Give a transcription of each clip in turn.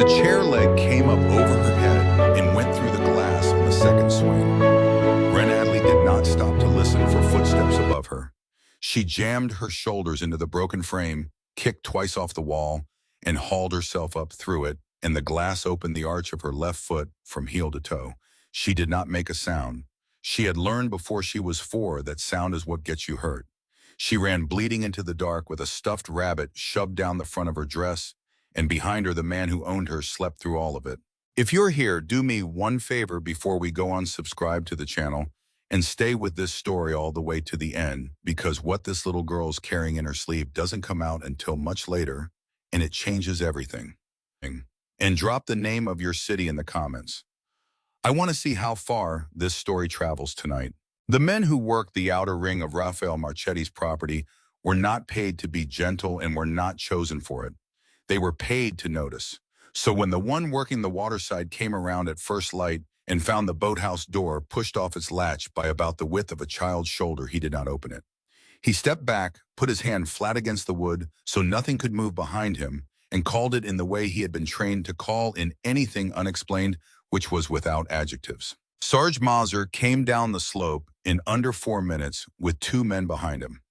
The chair leg came up over her head and went through the glass on the second swing. Ren Adley did not stop to listen for footsteps above her. She jammed her shoulders into the broken frame, kicked twice off the wall, and hauled herself up through it, and the glass opened the arch of her left foot from heel to toe. She did not make a sound. She had learned before she was 4 that sound is what gets you hurt. She ran bleeding into the dark with a stuffed rabbit shoved down the front of her dress, and behind her the man who owned her slept through all of it. If you're here, do me one favor before we go on, subscribe to the channel and stay with this story all the way to the end, because what this little girl's carrying in her sleeve doesn't come out until much later, and it changes everything. And drop the name of your city in the comments. I want to see how far this story travels tonight. The men who worked the outer ring of Raphael Marchetti's property were not paid to be gentle and were not chosen for it. They were paid to notice. So when the one working the waterside came around at first light and found the boathouse door pushed off its latch by about the width of a child's shoulder, he did not open it. He stepped back, put his hand flat against the wood so nothing could move behind him, and called it in the way he had been trained to call in anything unexplained, which was without adjectives. Sarge Mazur came down the slope in under 4 minutes with 2 men behind him.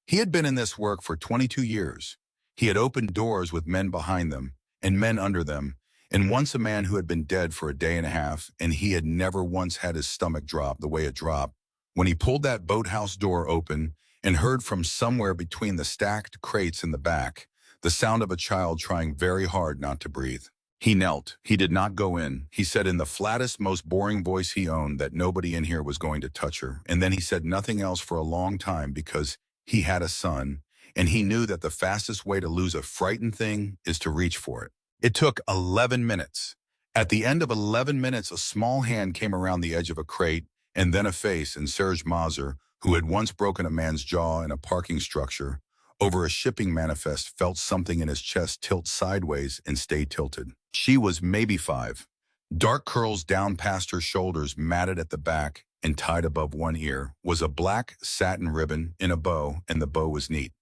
He had been in this work for 22 years. He had opened doors with men behind them and men under them, and once a man who had been dead for a day and a half, and he had never once had his stomach drop the way it dropped when he pulled that boathouse door open and heard from somewhere between the stacked crates in the back the sound of a child trying very hard not to breathe. He knelt. He did not go in. He said in the flattest, most boring voice he owned that nobody in here was going to touch her, and then he said nothing else for a long time because he had a son, and he knew that the fastest way to lose a frightened thing is to reach for it. It took 11 minutes. At the end of 11 minutes, a small hand came around the edge of a crate, and then a face, and Serge Mazur, who had once broken a man's jaw in a parking structure over a shipping manifest, felt something in his chest tilt sideways and stay tilted. She was maybe 5. Dark curls down past her shoulders, matted at the back and tied above one ear, was a black satin ribbon in a bow, and the bow was neat.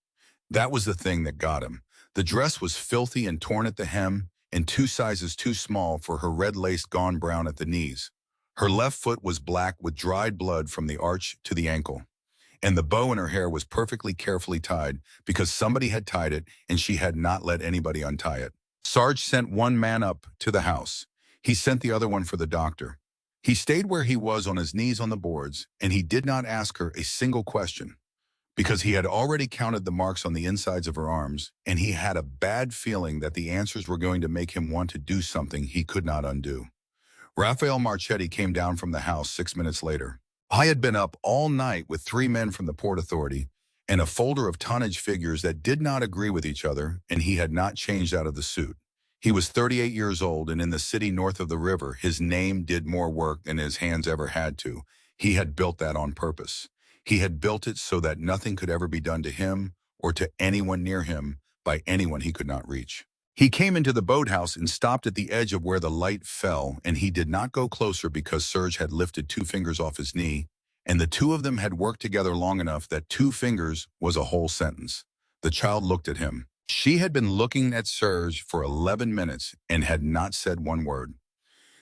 That was the thing that got him. The dress was filthy and torn at the hem, and 2 sizes too small for her red lace gone brown at the knees. Her left foot was black with dried blood from the arch to the ankle, and the bow in her hair was perfectly carefully tied because somebody had tied it and she had not let anybody untie it. Sarge sent one man up to the house. He sent the other one for the doctor. He stayed where he was on his knees on the boards, and he did not ask her a single question because he had already counted the marks on the insides of her arms, and he had a bad feeling that the answers were going to make him want to do something he could not undo. Raphael Marchetti came down from the house 6 minutes later. I had been up all night with 3 men from the Port Authority and a folder of tonnage figures that did not agree with each other, and he had not changed out of the suit. He was 38 years old, and in the city north of the river, his name did more work than his hands ever had to. He had built that on purpose. He had built it so that nothing could ever be done to him or to anyone near him by anyone he could not reach. He came into the boathouse and stopped at the edge of where the light fell, and he did not go closer because Serge had lifted 2 fingers off his knee, and the 2 of them had worked together long enough that 2 fingers was a whole sentence. The child looked at him. She had been looking at Serge for 11 minutes and had not said one word.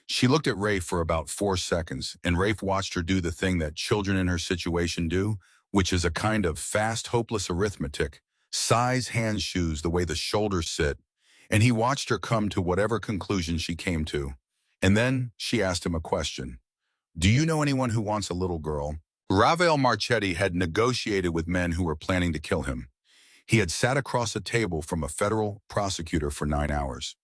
She looked at Rafe for about 4 seconds, and Rafe watched her do the thing that children in her situation do, which is a kind of fast, hopeless arithmetic, size, hands, shoes, the way the shoulders sit, and he watched her come to whatever conclusion she came to. And then she asked him a question. Do you know anyone who wants a little girl? Raphael Marchetti had negotiated with men who were planning to kill him. He had sat across a table from a federal prosecutor for 9 hours.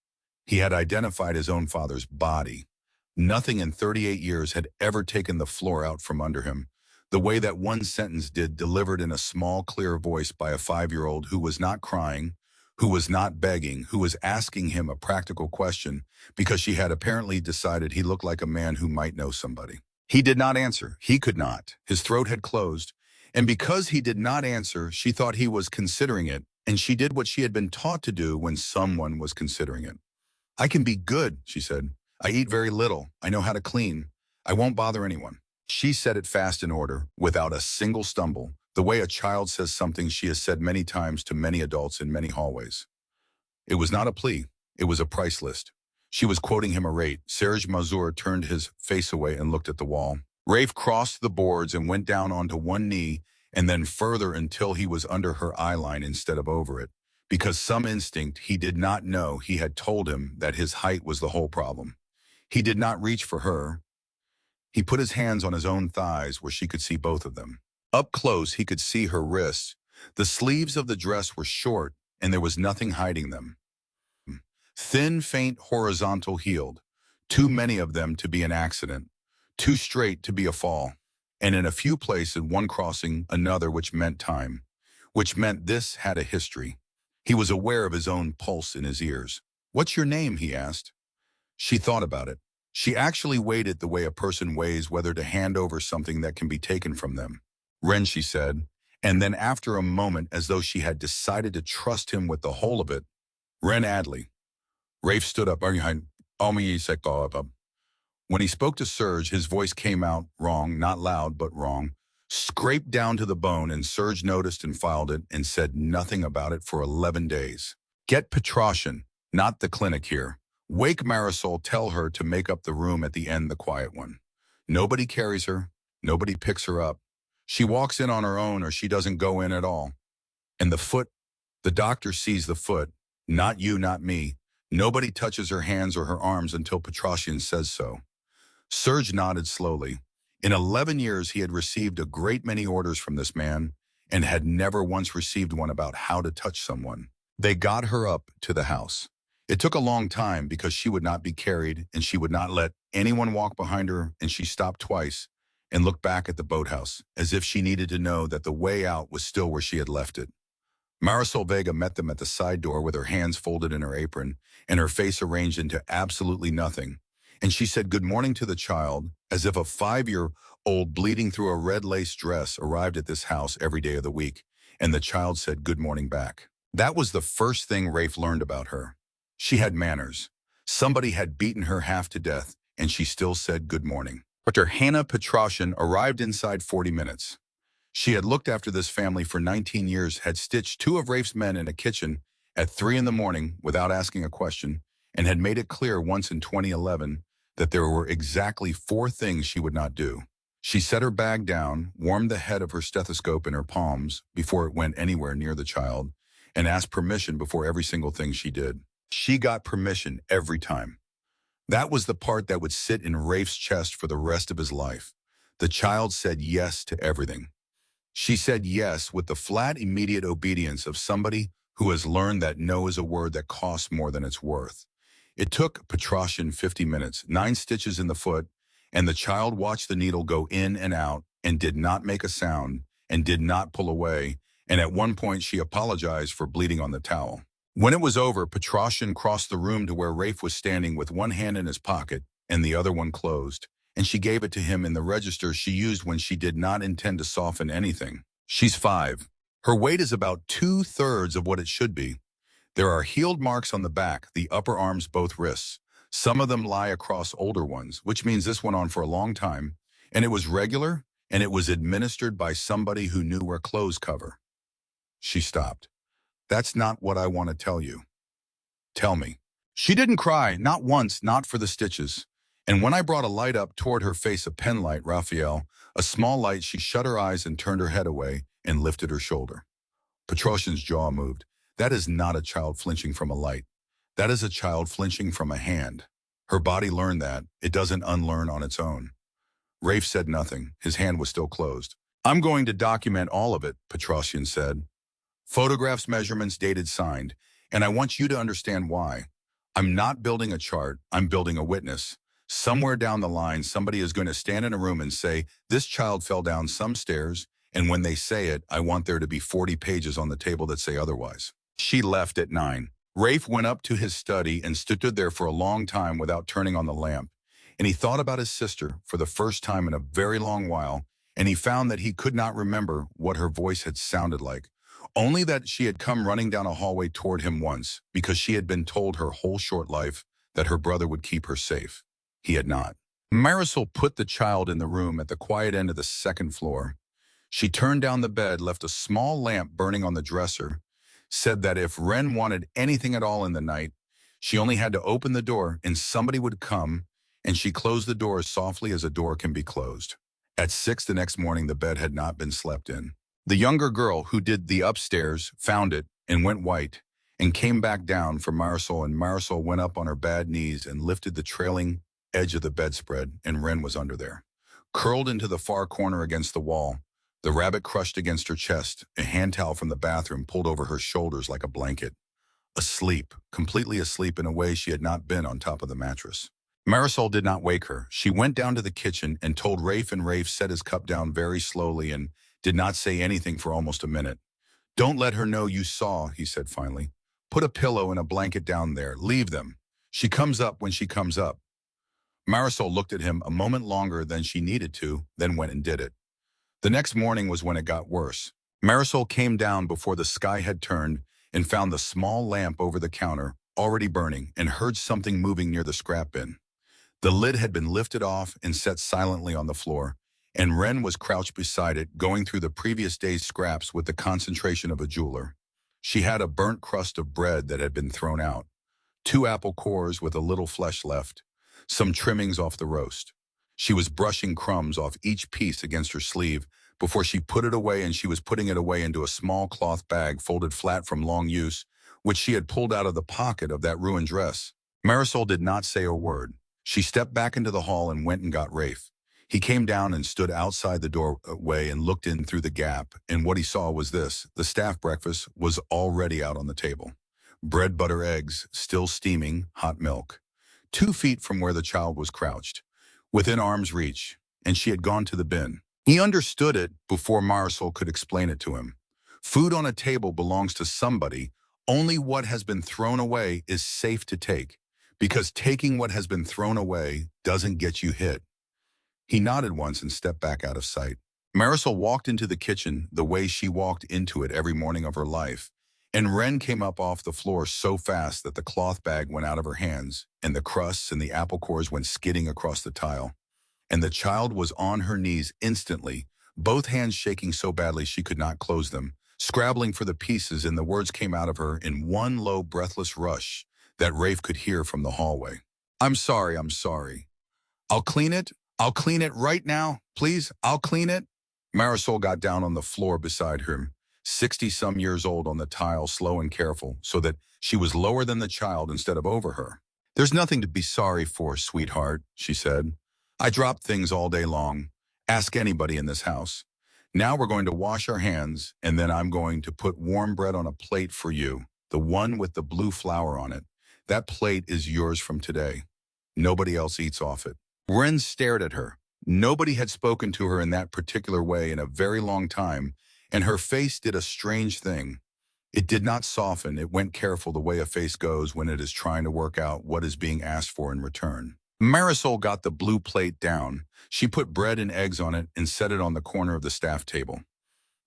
He had identified his own father's body. Nothing in 38 years had ever taken the floor out from under him, the way that one sentence did, delivered in a small, clear voice by a 5-year-old who was not crying, who was not begging, who was asking him a practical question because she had apparently decided he looked like a man who might know somebody. He did not answer. He could not. His throat had closed. And because he did not answer, she thought he was considering it, and she did what she had been taught to do when someone was considering it. I can be good, she said. I eat very little. I know how to clean. I won't bother anyone. She said it fast in order, without a single stumble, the way a child says something she has said many times to many adults in many hallways. It was not a plea. It was a price list. She was quoting him irate. Serge Mazur turned his face away and looked at the wall. Rafe crossed the boards and went down onto one knee and then further until he was under her eye line instead of over it. Because some instinct he did not know he had told him that his height was the whole problem. He did not reach for her. He put his hands on his own thighs where she could see both of them. Up close, he could see her wrists. The sleeves of the dress were short, and there was nothing hiding them. Thin, faint, horizontal heeled. Too many of them to be an accident. Too straight to be a fall. And in a few places, one crossing another, which meant time. Which meant this had a history. He was aware of his own pulse in his ears. "What's your name?" he asked. She thought about it. She actually weighed it the way a person weighs whether to hand over something that can be taken from them. "Ren," she said, and then after a moment, as though she had decided to trust him with the whole of it, "Ren Adley." Rafe stood up. When he spoke to Serge, his voice came out wrong, not loud, but wrong, scraped down to the bone, and Serge noticed and filed it and said nothing about it for 11 days. "Get Petrosian, not the clinic here. Wake Marisol, tell her to make up the room at the end, the quiet one. Nobody carries her, nobody picks her up. She walks in on her own or she doesn't go in at all. And the foot, the doctor sees the foot, not you, not me. Nobody touches her hands or her arms until Petrosian says so." Serge nodded slowly. In 11 years, he had received a great many orders from this man and had never once received one about how to touch someone. They got her up to the house. It took a long time because she would not be carried and she would not let anyone walk behind her, and she stopped twice and looked back at the boathouse as if she needed to know that the way out was still where she had left it. Marisol Vega met them at the side door with her hands folded in her apron and her face arranged into absolutely nothing. And she said good morning to the child, as if a 5-year-old bleeding through a red lace dress arrived at this house every day of the week, and the child said good morning back. That was the first thing Rafe learned about her. She had manners. Somebody had beaten her half to death, and she still said good morning. Dr. Hannah Petrosian arrived inside 40 minutes. She had looked after this family for 19 years, had stitched 2 of Rafe's men in a kitchen at 3 in the morning without asking a question, and had made it clear once in 2011 that there were exactly 4 things she would not do. She set her bag down, warmed the head of her stethoscope in her palms before it went anywhere near the child, and asked permission before every single thing she did. She got permission every time. That was the part that would sit in Rafe's chest for the rest of his life. The child said yes to everything. She said yes with the flat, immediate obedience of somebody who has learned that no is a word that costs more than it's worth. It took Petrosian 50 minutes, 9 stitches in the foot, and the child watched the needle go in and out and did not make a sound and did not pull away, and at one point she apologized for bleeding on the towel. When it was over, Petrosian crossed the room to where Rafe was standing with one hand in his pocket and the other one closed, and she gave it to him in the register she used when she did not intend to soften anything. She's 5. Her weight is about 2/3 of what it should be. There are healed marks on the back, the upper arms, both wrists. Some of them lie across older ones, which means this went on for a long time, and it was regular, and it was administered by somebody who knew her clothes cover. She stopped. "That's not what I want to tell you." "Tell me." She didn't cry, not once, not for the stitches. And when I brought a light up toward her face, a pen light, Raphael, a small light, she shut her eyes and turned her head away and lifted her shoulder. Petrosian's jaw moved. That is not a child flinching from a light. That is a child flinching from a hand. Her body learned that. It doesn't unlearn on its own. Rafe said nothing. His hand was still closed. "I'm going to document all of it," Petrosian said. "Photographs, measurements, dated, signed. And I want you to understand why. I'm not building a chart. I'm building a witness. Somewhere down the line, somebody is going to stand in a room and say, this child fell down some stairs, and when they say it, I want there to be 40 pages on the table that say otherwise." She left at 9. Rafe went up to his study and stood there for a long time without turning on the lamp. And he thought about his sister for the first time in a very long while, and he found that he could not remember what her voice had sounded like. Only that she had come running down a hallway toward him once, because she had been told her whole short life that her brother would keep her safe. He had not. Marisol put the child in the room at the quiet end of the 2nd floor. She turned down the bed, left a small lamp burning on the dresser, said that if Ren wanted anything at all in the night, She only had to open the door and somebody would come, and she closed the door as softly as a door can be closed. At 6 the next morning, the bed had not been slept in. The younger girl who did the upstairs found it and went white and came back down for Marisol, and Marisol went up on her bad knees and lifted the trailing edge of the bedspread, and Ren was under there. Curled into the far corner against the wall, the rabbit crushed against her chest, a hand towel from the bathroom pulled over her shoulders like a blanket. Asleep, completely asleep in a way she had not been on top of the mattress. Marisol did not wake her. She went down to the kitchen and told Rafe, and Rafe set his cup down very slowly and did not say anything for almost a minute. "Don't let her know you saw," he said finally. "Put a pillow and a blanket down there. Leave them. She comes up when she comes up." Marisol looked at him a moment longer than she needed to, then went and did it. The next morning was when it got worse. Marisol came down before the sky had turned and found the small lamp over the counter already burning and heard something moving near the scrap bin. The lid had been lifted off and set silently on the floor, and Ren was crouched beside it, going through the previous day's scraps with the concentration of a jeweler. She had a burnt crust of bread that had been thrown out, 2 apple cores with a little flesh left, some trimmings off the roast. She was brushing crumbs off each piece against her sleeve before she put it away, and she was putting it away into a small cloth bag folded flat from long use, which she had pulled out of the pocket of that ruined dress. Marisol did not say a word. She stepped back into the hall and went and got Rafe. He came down and stood outside the doorway and looked in through the gap, and what he saw was this. The staff breakfast was already out on the table. Bread, butter, eggs, still steaming, hot milk. 2 feet from where the child was crouched, within arm's reach, and she had gone to the bin. He understood it before Marisol could explain it to him. Food on a table belongs to somebody. Only what has been thrown away is safe to take, because taking what has been thrown away doesn't get you hit. He nodded once and stepped back out of sight. Marisol walked into the kitchen the way she walked into it every morning of her life, and Ren came up off the floor so fast that the cloth bag went out of her hands, and the crusts and the apple cores went skidding across the tile. And the child was on her knees instantly, both hands shaking so badly she could not close them, scrabbling for the pieces, and the words came out of her in one low, breathless rush that Rafe could hear from the hallway. I'm sorry. I'll clean it. I'll clean it right now. Please, I'll clean it." Marisol got down on the floor beside him, 60-some years old, on the tile, slow and careful, so that she was lower than the child instead of over her. "There's nothing to be sorry for, sweetheart," she said. "I drop things all day long. Ask anybody in this house. Now we're going to wash our hands, and then I'm going to put warm bread on a plate for you, the one with the blue flour on it. That plate is yours from today. Nobody else eats off it." Ren stared at her. Nobody had spoken to her in that particular way in a very long time, and her face did a strange thing. It did not soften. It went careful, the way a face goes when it is trying to work out what is being asked for in return. Marisol got the blue plate down. She put bread and eggs on it and set it on the corner of the staff table.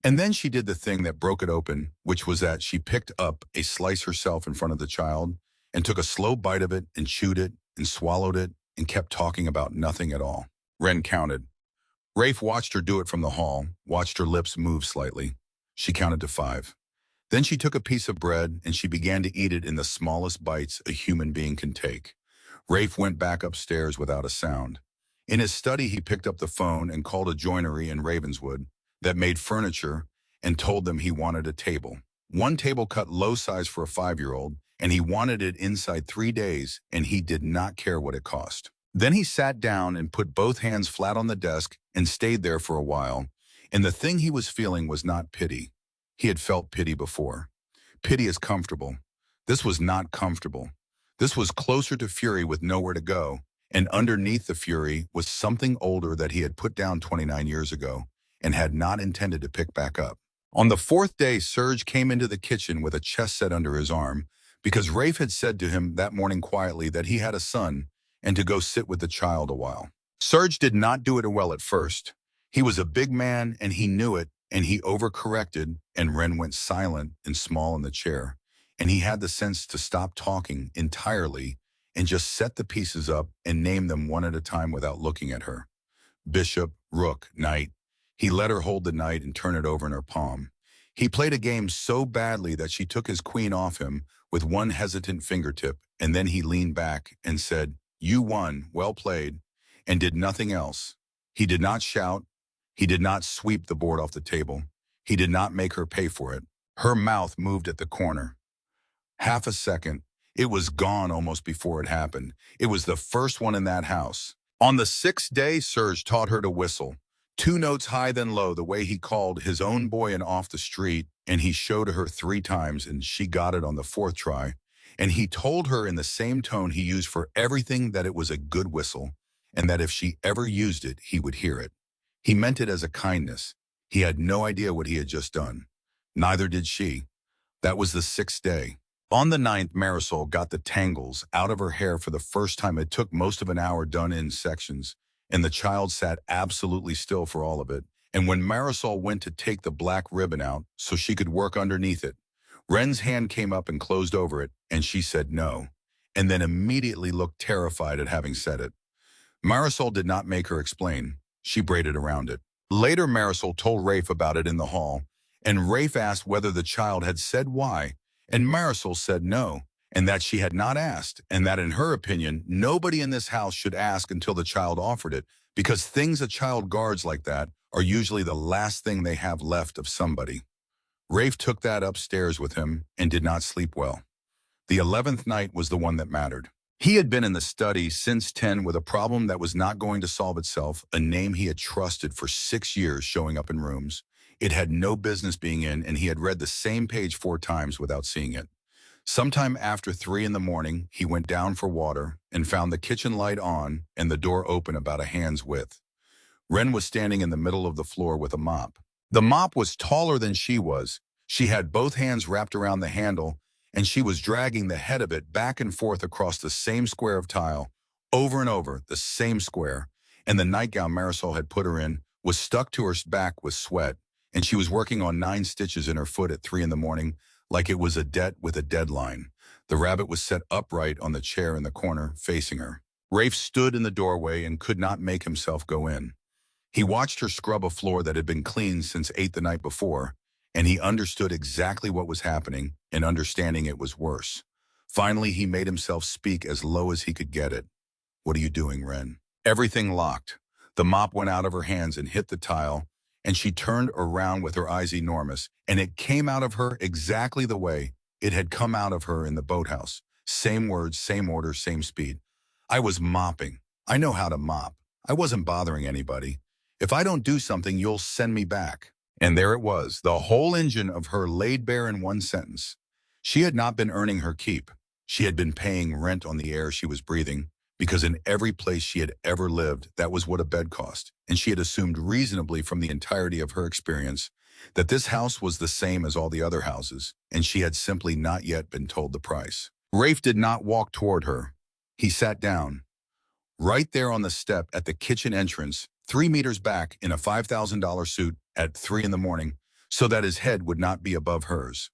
And then she did the thing that broke it open, which was that she picked up a slice herself in front of the child and took a slow bite of it and chewed it and swallowed it and kept talking about nothing at all. Ren counted. Rafe watched her do it from the hall, watched her lips move slightly. She counted to 5. Then she took a piece of bread and she began to eat it in the smallest bites a human being can take. Rafe went back upstairs without a sound. In his study, he picked up the phone and called a joinery in Ravenswood that made furniture and told them he wanted a table. One table cut low size for a 5-year-old, and he wanted it inside 3 days, and he did not care what it cost. Then he sat down and put both hands flat on the desk and stayed there for a while, and the thing he was feeling was not pity. He had felt pity before. Pity is comfortable. This was not comfortable. This was closer to fury with nowhere to go, and underneath the fury was something older that he had put down 29 years ago and had not intended to pick back up. On the 4th day, Serge came into the kitchen with a chess set under his arm because Rafe had said to him that morning quietly that he had a son and to go sit with the child a while. Serge did not do it well at first. He was a big man and he knew it, and he overcorrected, and Ren went silent and small in the chair. And he had the sense to stop talking entirely and just set the pieces up and name them one at a time without looking at her. Bishop, rook, knight. He let her hold the knight and turn it over in her palm. He played a game so badly that she took his queen off him with one hesitant fingertip, and then he leaned back and said, "You won, well played," and did nothing else. He did not shout. He did not sweep the board off the table. He did not make her pay for it. Her mouth moved at the corner. Half a second. It was gone almost before it happened. It was the first one in that house. On the sixth day, Serge taught her to whistle. 2 notes high then low, the way he called his own boy in off the street, and he showed her 3 times, and she got it on the 4th try. And he told her in the same tone he used for everything that it was a good whistle, and that if she ever used it, he would hear it. He meant it as a kindness. He had no idea what he had just done. Neither did she. That was the 6th day. On the 9th, Marisol got the tangles out of her hair for the first time. It took most of an hour, done in sections, and the child sat absolutely still for all of it. And when Marisol went to take the black ribbon out so she could work underneath it, Ren's hand came up and closed over it, and she said no, and then immediately looked terrified at having said it. Marisol did not make her explain. She braided around it. Later, Marisol told Rafe about it in the hall, and Rafe asked whether the child had said why, and Marisol said no, and that she had not asked, and that in her opinion, nobody in this house should ask until the child offered it, because things a child guards like that are usually the last thing they have left of somebody. Rafe took that upstairs with him and did not sleep well. The 11th night was the one that mattered. He had been in the study since 10 with a problem that was not going to solve itself, a name he had trusted for 6 years showing up in rooms. It had no business being in, and he had read the same page 4 times without seeing it. Sometime after 3 in the morning, he went down for water and found the kitchen light on and the door open about a hand's width. Ren was standing in the middle of the floor with a mop. The mop was taller than she was. She had both hands wrapped around the handle, and she was dragging the head of it back and forth across the same square of tile, over and over, the same square, and the nightgown Marisol had put her in was stuck to her back with sweat, and she was working on 9 stitches in her foot at 3 in the morning, like it was a debt with a deadline. The rabbit was set upright on the chair in the corner, facing her. Rafe stood in the doorway and could not make himself go in. He watched her scrub a floor that had been cleaned since 8 the night before, and he understood exactly what was happening, and understanding it was worse. Finally, he made himself speak as low as he could get it. "What are you doing, Ren?" Everything locked. The mop went out of her hands and hit the tile, and she turned around with her eyes enormous, and it came out of her exactly the way it had come out of her in the boathouse. Same words, same order, same speed. "I was mopping. I know how to mop. I wasn't bothering anybody. If I don't do something, you'll send me back." And there it was, the whole engine of her laid bare in one sentence. She had not been earning her keep. She had been paying rent on the air she was breathing, because in every place she had ever lived, that was what a bed cost. And she had assumed reasonably from the entirety of her experience that this house was the same as all the other houses, and she had simply not yet been told the price. Rafe did not walk toward her. He sat down, right there on the step at the kitchen entrance, 3 meters back in a $5,000 suit at 3 in the morning, so that his head would not be above hers.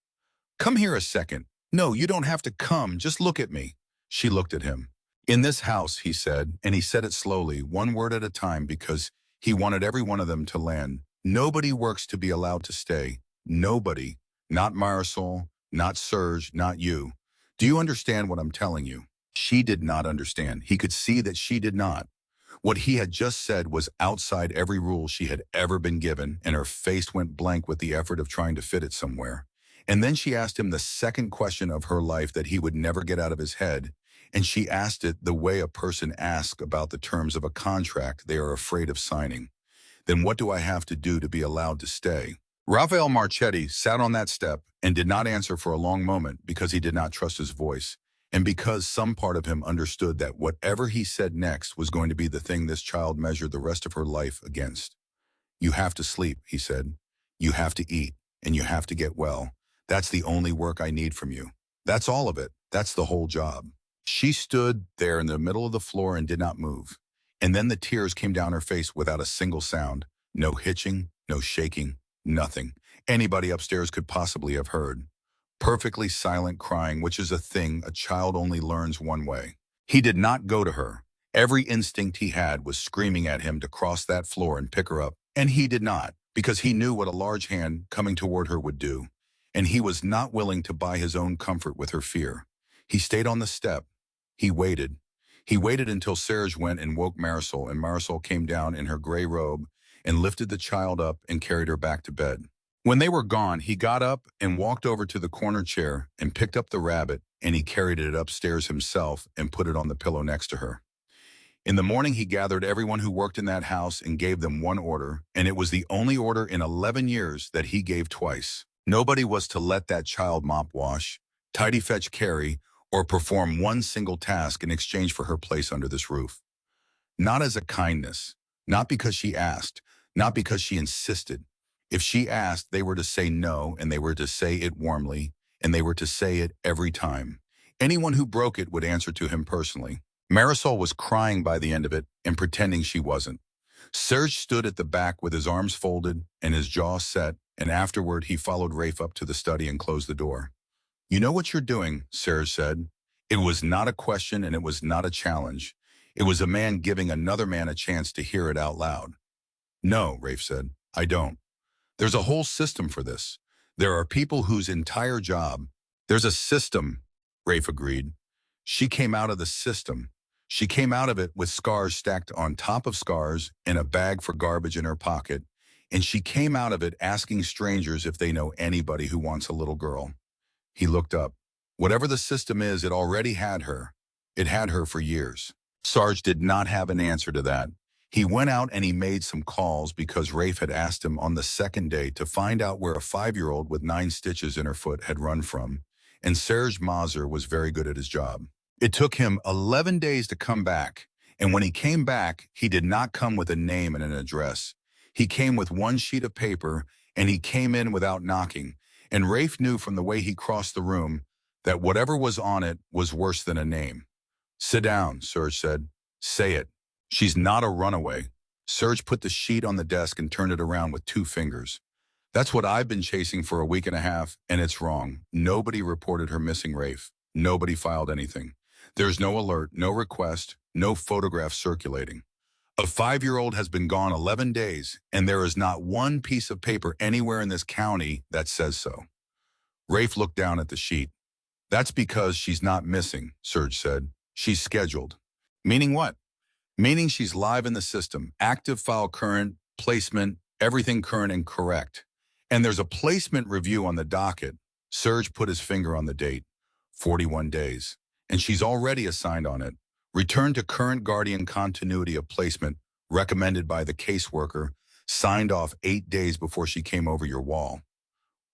"Come here a second." "No, you don't have to come. Just look at me." She looked at him. "In this house," he said, and he said it slowly, one word at a time, because he wanted every one of them to land. "Nobody works to be allowed to stay. Nobody. Not Marisol, not Serge, not you. Do you understand what I'm telling you?" She did not understand. He could see that she did not. What he had just said was outside every rule she had ever been given, and her face went blank with the effort of trying to fit it somewhere. And then she asked him the second question of her life that he would never get out of his head, and she asked it the way a person asks about the terms of a contract they are afraid of signing. "Then what do I have to do to be allowed to stay?" Raphael Marchetti sat on that step and did not answer for a long moment, because he did not trust his voice, and because some part of him understood that whatever he said next was going to be the thing this child measured the rest of her life against. "You have to sleep," he said. "You have to eat, and you have to get well. That's the only work I need from you. That's all of it. That's the whole job." She stood there in the middle of the floor and did not move. And then the tears came down her face without a single sound. No hitching, no shaking, nothing anybody upstairs could possibly have heard. Perfectly silent crying, which is a thing a child only learns one way. He did not go to her. Every instinct he had was screaming at him to cross that floor and pick her up, and he did not. because he knew what a large hand coming toward her would do, and he was not willing to buy his own comfort with her fear. He stayed on the step. He waited. He waited until Serge went and woke Marisol, and Marisol came down in her gray robe and lifted the child up and carried her back to bed. When they were gone, he got up and walked over to the corner chair and picked up the rabbit, and he carried it upstairs himself and put it on the pillow next to her. In the morning, he gathered everyone who worked in that house and gave them one order, and it was the only order in 11 years that he gave twice. Nobody was to let that child mop wash, tidy fetch carry, or perform one single task in exchange for her place under this roof. Not as a kindness, not because she asked, not because she insisted. If she asked, they were to say no, and they were to say it warmly, and they were to say it every time. Anyone who broke it would answer to him personally. Marisol was crying by the end of it and pretending she wasn't. Serge stood at the back with his arms folded and his jaw set, and afterward he followed Rafe up to the study and closed the door. "You know what you're doing," Serge said. It was not a question and it was not a challenge. It was a man giving another man a chance to hear it out loud. "No," Rafe said, "I don't. There's a whole system for this. There are people whose entire job—" "There's a system," Rafe agreed. She came out of the system. She came out of it with scars stacked on top of scars and a bag for garbage in her pocket, and she came out of it asking strangers if they know anybody who wants a little girl. He looked up. Whatever the system is, it already had her. It had her for years. Sarge did not have an answer to that. He went out and he made some calls because Rafe had asked him on the second day to find out where a 5-year-old with 9 stitches in her foot had run from, and Serge Mazur was very good at his job. It took him 11 days to come back, and when he came back, he did not come with a name and an address. He came with one sheet of paper, and he came in without knocking, and Rafe knew from the way he crossed the room that whatever was on it was worse than a name. "Sit down," Serge said. "Say it. She's not a runaway." Serge put the sheet on the desk and turned it around with 2 fingers. "That's what I've been chasing for a week and a half, and it's wrong. Nobody reported her missing, Rafe. Nobody filed anything. There's no alert, no request, no photograph circulating. A 5-year-old has been gone 11 days, and there is not one piece of paper anywhere in this county that says so." Rafe looked down at the sheet. "That's because she's not missing," Serge said. "She's scheduled." "Meaning what?" "Meaning she's live in the system, active file current, placement, everything current and correct. And there's a placement review on the docket." Serge put his finger on the date. 41 days. "And she's already assigned on it. Return to current guardian continuity of placement, recommended by the caseworker, signed off 8 days before she came over your wall."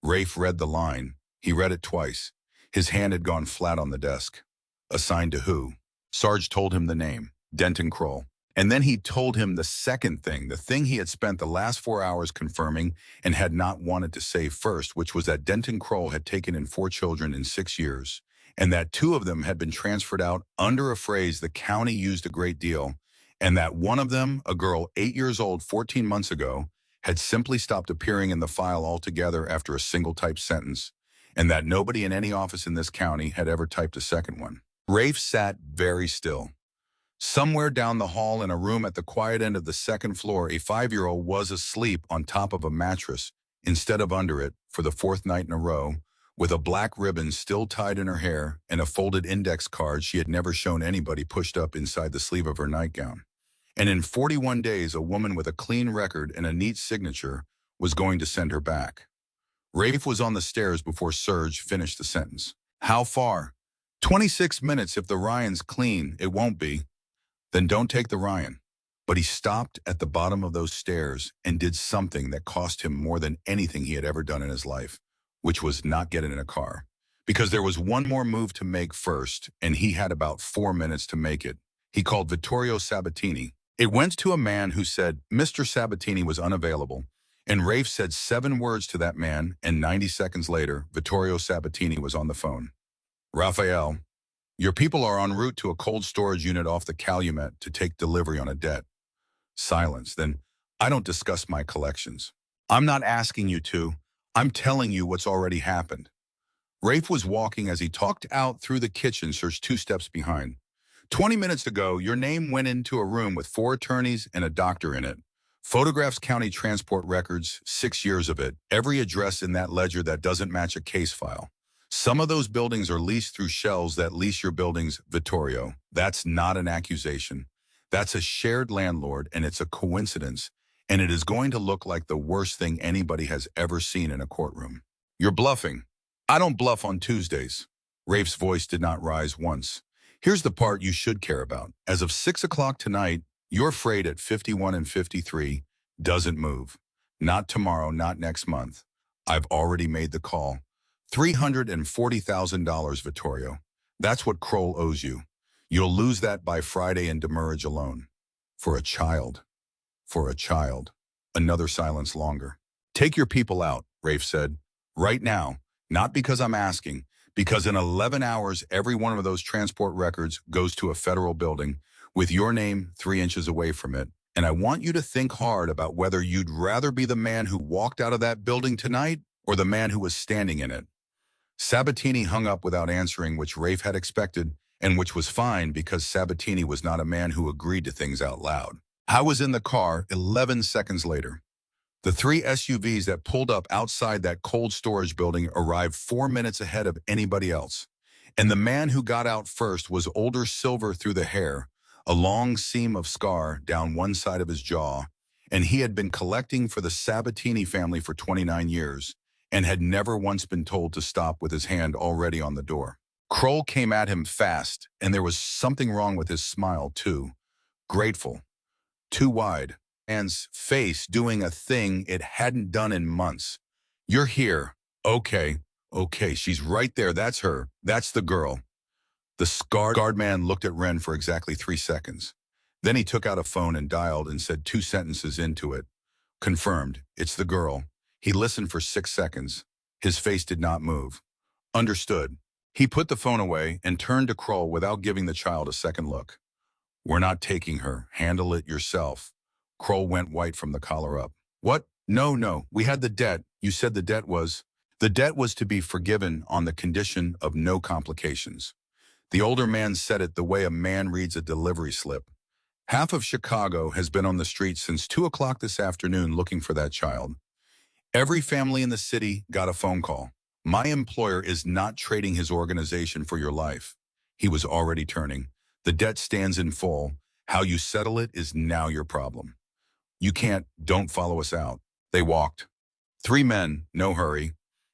Rafe read the line. He read it twice. His hand had gone flat on the desk. "Assigned to who?" Sarge told him the name, Denton Kroll. And then he told him the second thing, the thing he had spent the last 4 hours confirming and had not wanted to say first, which was that Denton Kroll had taken in 4 children in 6 years, and that 2 of them had been transferred out under a phrase the county used a great deal, and that one of them, a girl 8 years old 14 months ago, had simply stopped appearing in the file altogether after a single typed sentence, and that nobody in any office in this county had ever typed a second one. Rafe sat very still. Somewhere down the hall in a room at the quiet end of the second floor, a 5-year-old was asleep on top of a mattress instead of under it for the 4th night in a row, with a black ribbon still tied in her hair and a folded index card she had never shown anybody pushed up inside the sleeve of her nightgown. And in 41 days, a woman with a clean record and a neat signature was going to send her back. Rafe was on the stairs before Serge finished the sentence. "How far?" 26 minutes. If the Ryan's clean, it won't be. Then don't take the Ryan." But he stopped at the bottom of those stairs and did something that cost him more than anything he had ever done in his life, which was not get in a car. Because there was one more move to make first, and he had about 4 minutes to make it. He called Vittorio Sabatini. It went to a man who said Mr. Sabatini was unavailable, and Rafe said 7 words to that man, and 90 seconds later, Vittorio Sabatini was on the phone. "Raphael, your people are en route to a cold storage unit off the Calumet to take delivery on a debt." Silence. "Then I don't discuss my collections." "I'm not asking you to. I'm telling you what's already happened." Rafe was walking as he talked out through the kitchen, Serge 2 steps behind. 20 minutes ago, your name went into a room with 4 attorneys and a doctor in it. Photographs county transport records, 6 years of it, every address in that ledger that doesn't match a case file. Some of those buildings are leased through shells that lease your buildings, Vittorio. That's not an accusation. That's a shared landlord, and it's a coincidence, and it is going to look like the worst thing anybody has ever seen in a courtroom. You're bluffing. I don't bluff on Tuesdays. Rafe's voice did not rise once. Here's the part you should care about. As of 6 o'clock tonight, your freight at 51 and 53 doesn't move. Not tomorrow, not next month. I've already made the call. $340,000, Vittorio. That's what Kroll owes you. You'll lose that by Friday in demurrage alone. For a child. For a child. Another silence longer. Take your people out, Rafe said. Right now. Not because I'm asking. Because in 11 hours, every one of those transport records goes to a federal building with your name 3 inches away from it. And I want you to think hard about whether you'd rather be the man who walked out of that building tonight or the man who was standing in it. Sabatini hung up without answering, which Rafe had expected, and which was fine because Sabatini was not a man who agreed to things out loud. I was in the car 11 seconds later. The 3 SUVs that pulled up outside that cold storage building arrived 4 minutes ahead of anybody else. And the man who got out first was older, silver through the hair, a long seam of scar down one side of his jaw, and he had been collecting for the Sabatini family for 29 years and had never once been told to stop with his hand already on the door. Kroll came at him fast, and there was something wrong with his smile, too. Grateful. Too wide. Man's face doing a thing it hadn't done in months. You're here. Okay. She's right there. That's her. That's the girl. The scarred man looked at Ren for exactly 3 seconds. Then he took out a phone and dialed and said 2 sentences into it. Confirmed. It's the girl. He listened for 6 seconds. His face did not move. Understood. He put the phone away and turned to Kroll without giving the child a second look. We're not taking her. Handle it yourself. Kroll went white from the collar up. What? No. We had the debt. You said the debt was... The debt was to be forgiven on the condition of no complications. The older man said it the way a man reads a delivery slip. Half of Chicago has been on the street since 2 o'clock this afternoon looking for that child. Every family in the city got a phone call. My employer is not trading his organization for your life. He was already turning. The debt stands in full. How you settle it is now your problem. You can't, don't follow us out. They walked. 3 men, no hurry.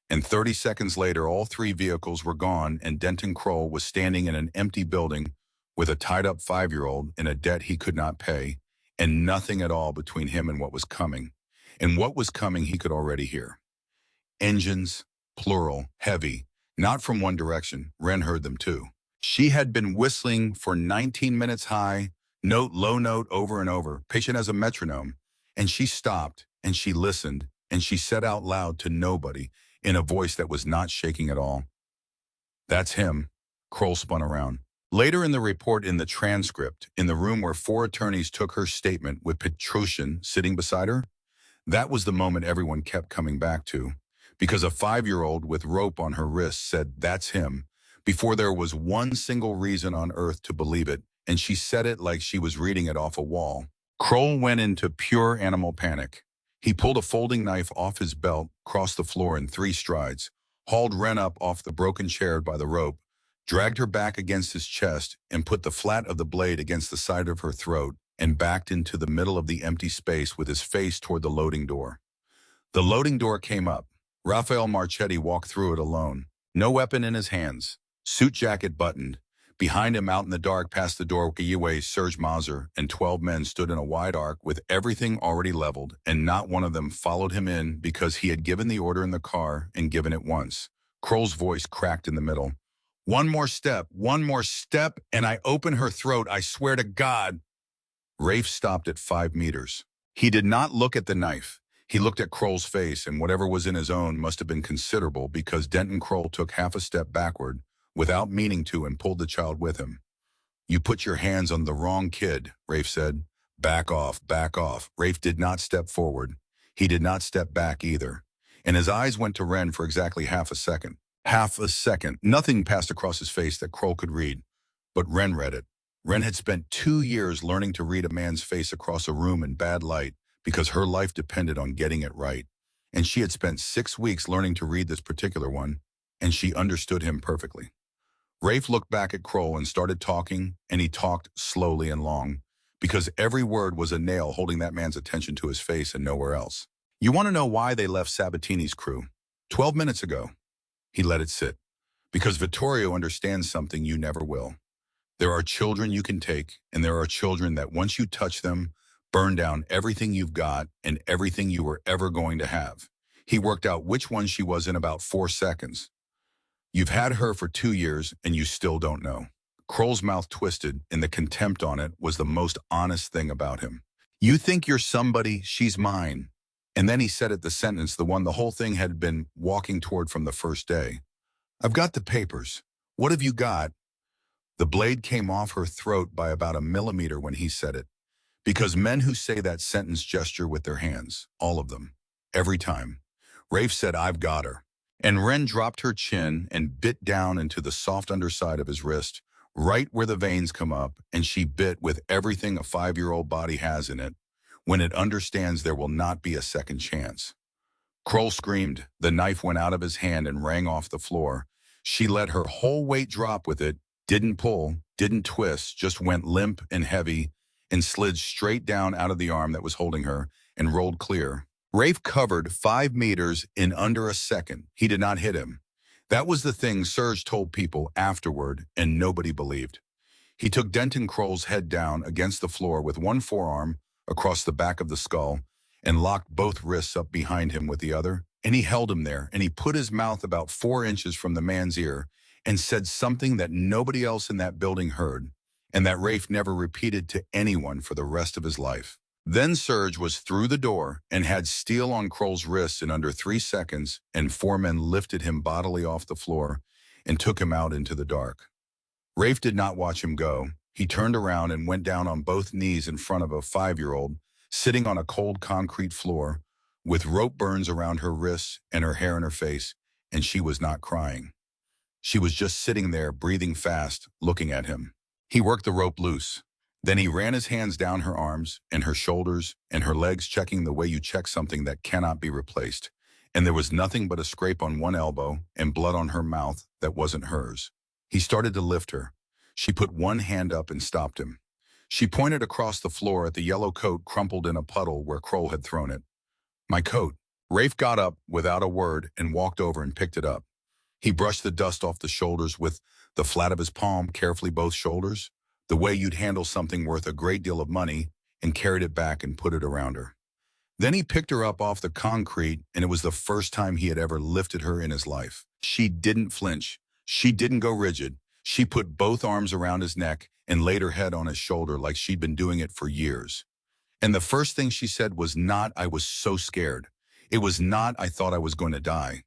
And 30 seconds later, all 3 vehicles were gone and Denton Kroll was standing in an empty building with a tied-up 5-year-old in a debt he could not pay and nothing at all between him and what was coming. And what was coming he could already hear. Engines, plural, heavy, not from one direction. Ren heard them too. She had been whistling for 19 minutes high, note, low note, over and over, patient as a metronome. And she stopped, and she listened, and she said out loud to nobody, in a voice that was not shaking at all. That's him. Kroll spun around. Later in the report, in the transcript, in the room where 4 attorneys took her statement with Petrosian sitting beside her, that was the moment everyone kept coming back to. Because a 5-year-old with rope on her wrist said, that's him, before there was one single reason on earth to believe it, and she said it like she was reading it off a wall. Kroll went into pure animal panic. He pulled a folding knife off his belt, crossed the floor in 3 strides, hauled Ren up off the broken chair by the rope, dragged her back against his chest, and put the flat of the blade against the side of her throat, and backed into the middle of the empty space with his face toward the loading door. The loading door came up. Raphael Marchetti walked through it alone, no weapon in his hands, suit jacket buttoned. Behind him, out in the dark past the door, Kiyue, Serge Mazur, and 12 men stood in a wide arc with everything already leveled, and not one of them followed him in because he had given the order in the car and given it once. Kroll's voice cracked in the middle. One more step, and I open her throat, I swear to God. Rafe stopped at 5 meters. He did not look at the knife. He looked at Kroll's face, and whatever was in his own must have been considerable because Denton Kroll took half a step backward, without meaning to, and pulled the child with him. You put your hands on the wrong kid, Rafe said. Back off. Rafe did not step forward. He did not step back either. And his eyes went to Ren for exactly half a second. Half a second. Nothing passed across his face that Kroll could read. But Ren read it. Ren had spent 2 years learning to read a man's face across a room in bad light, because her life depended on getting it right. And she had spent 6 weeks learning to read this particular one, and she understood him perfectly. Rafe looked back at Kroll and started talking, and he talked slowly and long, because every word was a nail holding that man's attention to his face and nowhere else. You want to know why they left Sabatini's crew? 12 minutes ago. He let it sit. Because Vittorio understands something you never will. There are children you can take, and there are children that once you touch them, burn down everything you've got and everything you were ever going to have. He worked out which one she was in about 4 seconds. You've had her for 2 years, and you still don't know. Kroll's mouth twisted, and the contempt on it was the most honest thing about him. You think you're somebody, she's mine. And then he said it, the sentence, the one the whole thing had been walking toward from the first day. I've got the papers. What have you got? The blade came off her throat by about a millimeter when he said it. Because men who say that sentence gesture with their hands, all of them, every time. Rafe said, I've got her. And Ren dropped her chin and bit down into the soft underside of his wrist, right where the veins come up, and she bit with everything a 5-year-old body has in it, when it understands there will not be a second chance. Kroll screamed. The knife went out of his hand and rang off the floor. She let her whole weight drop with it, didn't pull, didn't twist, just went limp and heavy and slid straight down out of the arm that was holding her and rolled clear. Rafe covered 5 meters in under a second. He did not hit him. That was the thing Serge told people afterward, and nobody believed. He took Denton Kroll's head down against the floor with one forearm across the back of the skull and locked both wrists up behind him with the other, and he held him there, and he put his mouth about 4 inches from the man's ear and said something that nobody else in that building heard, and that Rafe never repeated to anyone for the rest of his life. Then Serge was through the door and had steel on Kroll's wrists in under 3 seconds, and 4 men lifted him bodily off the floor and took him out into the dark. Rafe did not watch him go. He turned around and went down on both knees in front of a 5-year-old, sitting on a cold concrete floor, with rope burns around her wrists and her hair in her face, and she was not crying. She was just sitting there, breathing fast, looking at him. He worked the rope loose. Then he ran his hands down her arms and her shoulders and her legs, checking the way you check something that cannot be replaced. And there was nothing but a scrape on one elbow and blood on her mouth that wasn't hers. He started to lift her. She put one hand up and stopped him. She pointed across the floor at the yellow coat crumpled in a puddle where Kroll had thrown it. My coat. Rafe got up without a word and walked over and picked it up. He brushed the dust off the shoulders with the flat of his palm, carefully both shoulders, the way you'd handle something worth a great deal of money, and carried it back and put it around her. Then he picked her up off the concrete, and it was the first time he had ever lifted her in his life. She didn't flinch. She didn't go rigid. She put both arms around his neck and laid her head on his shoulder like she'd been doing it for years. And the first thing she said was not, I was so scared. It was not, I thought I was going to die.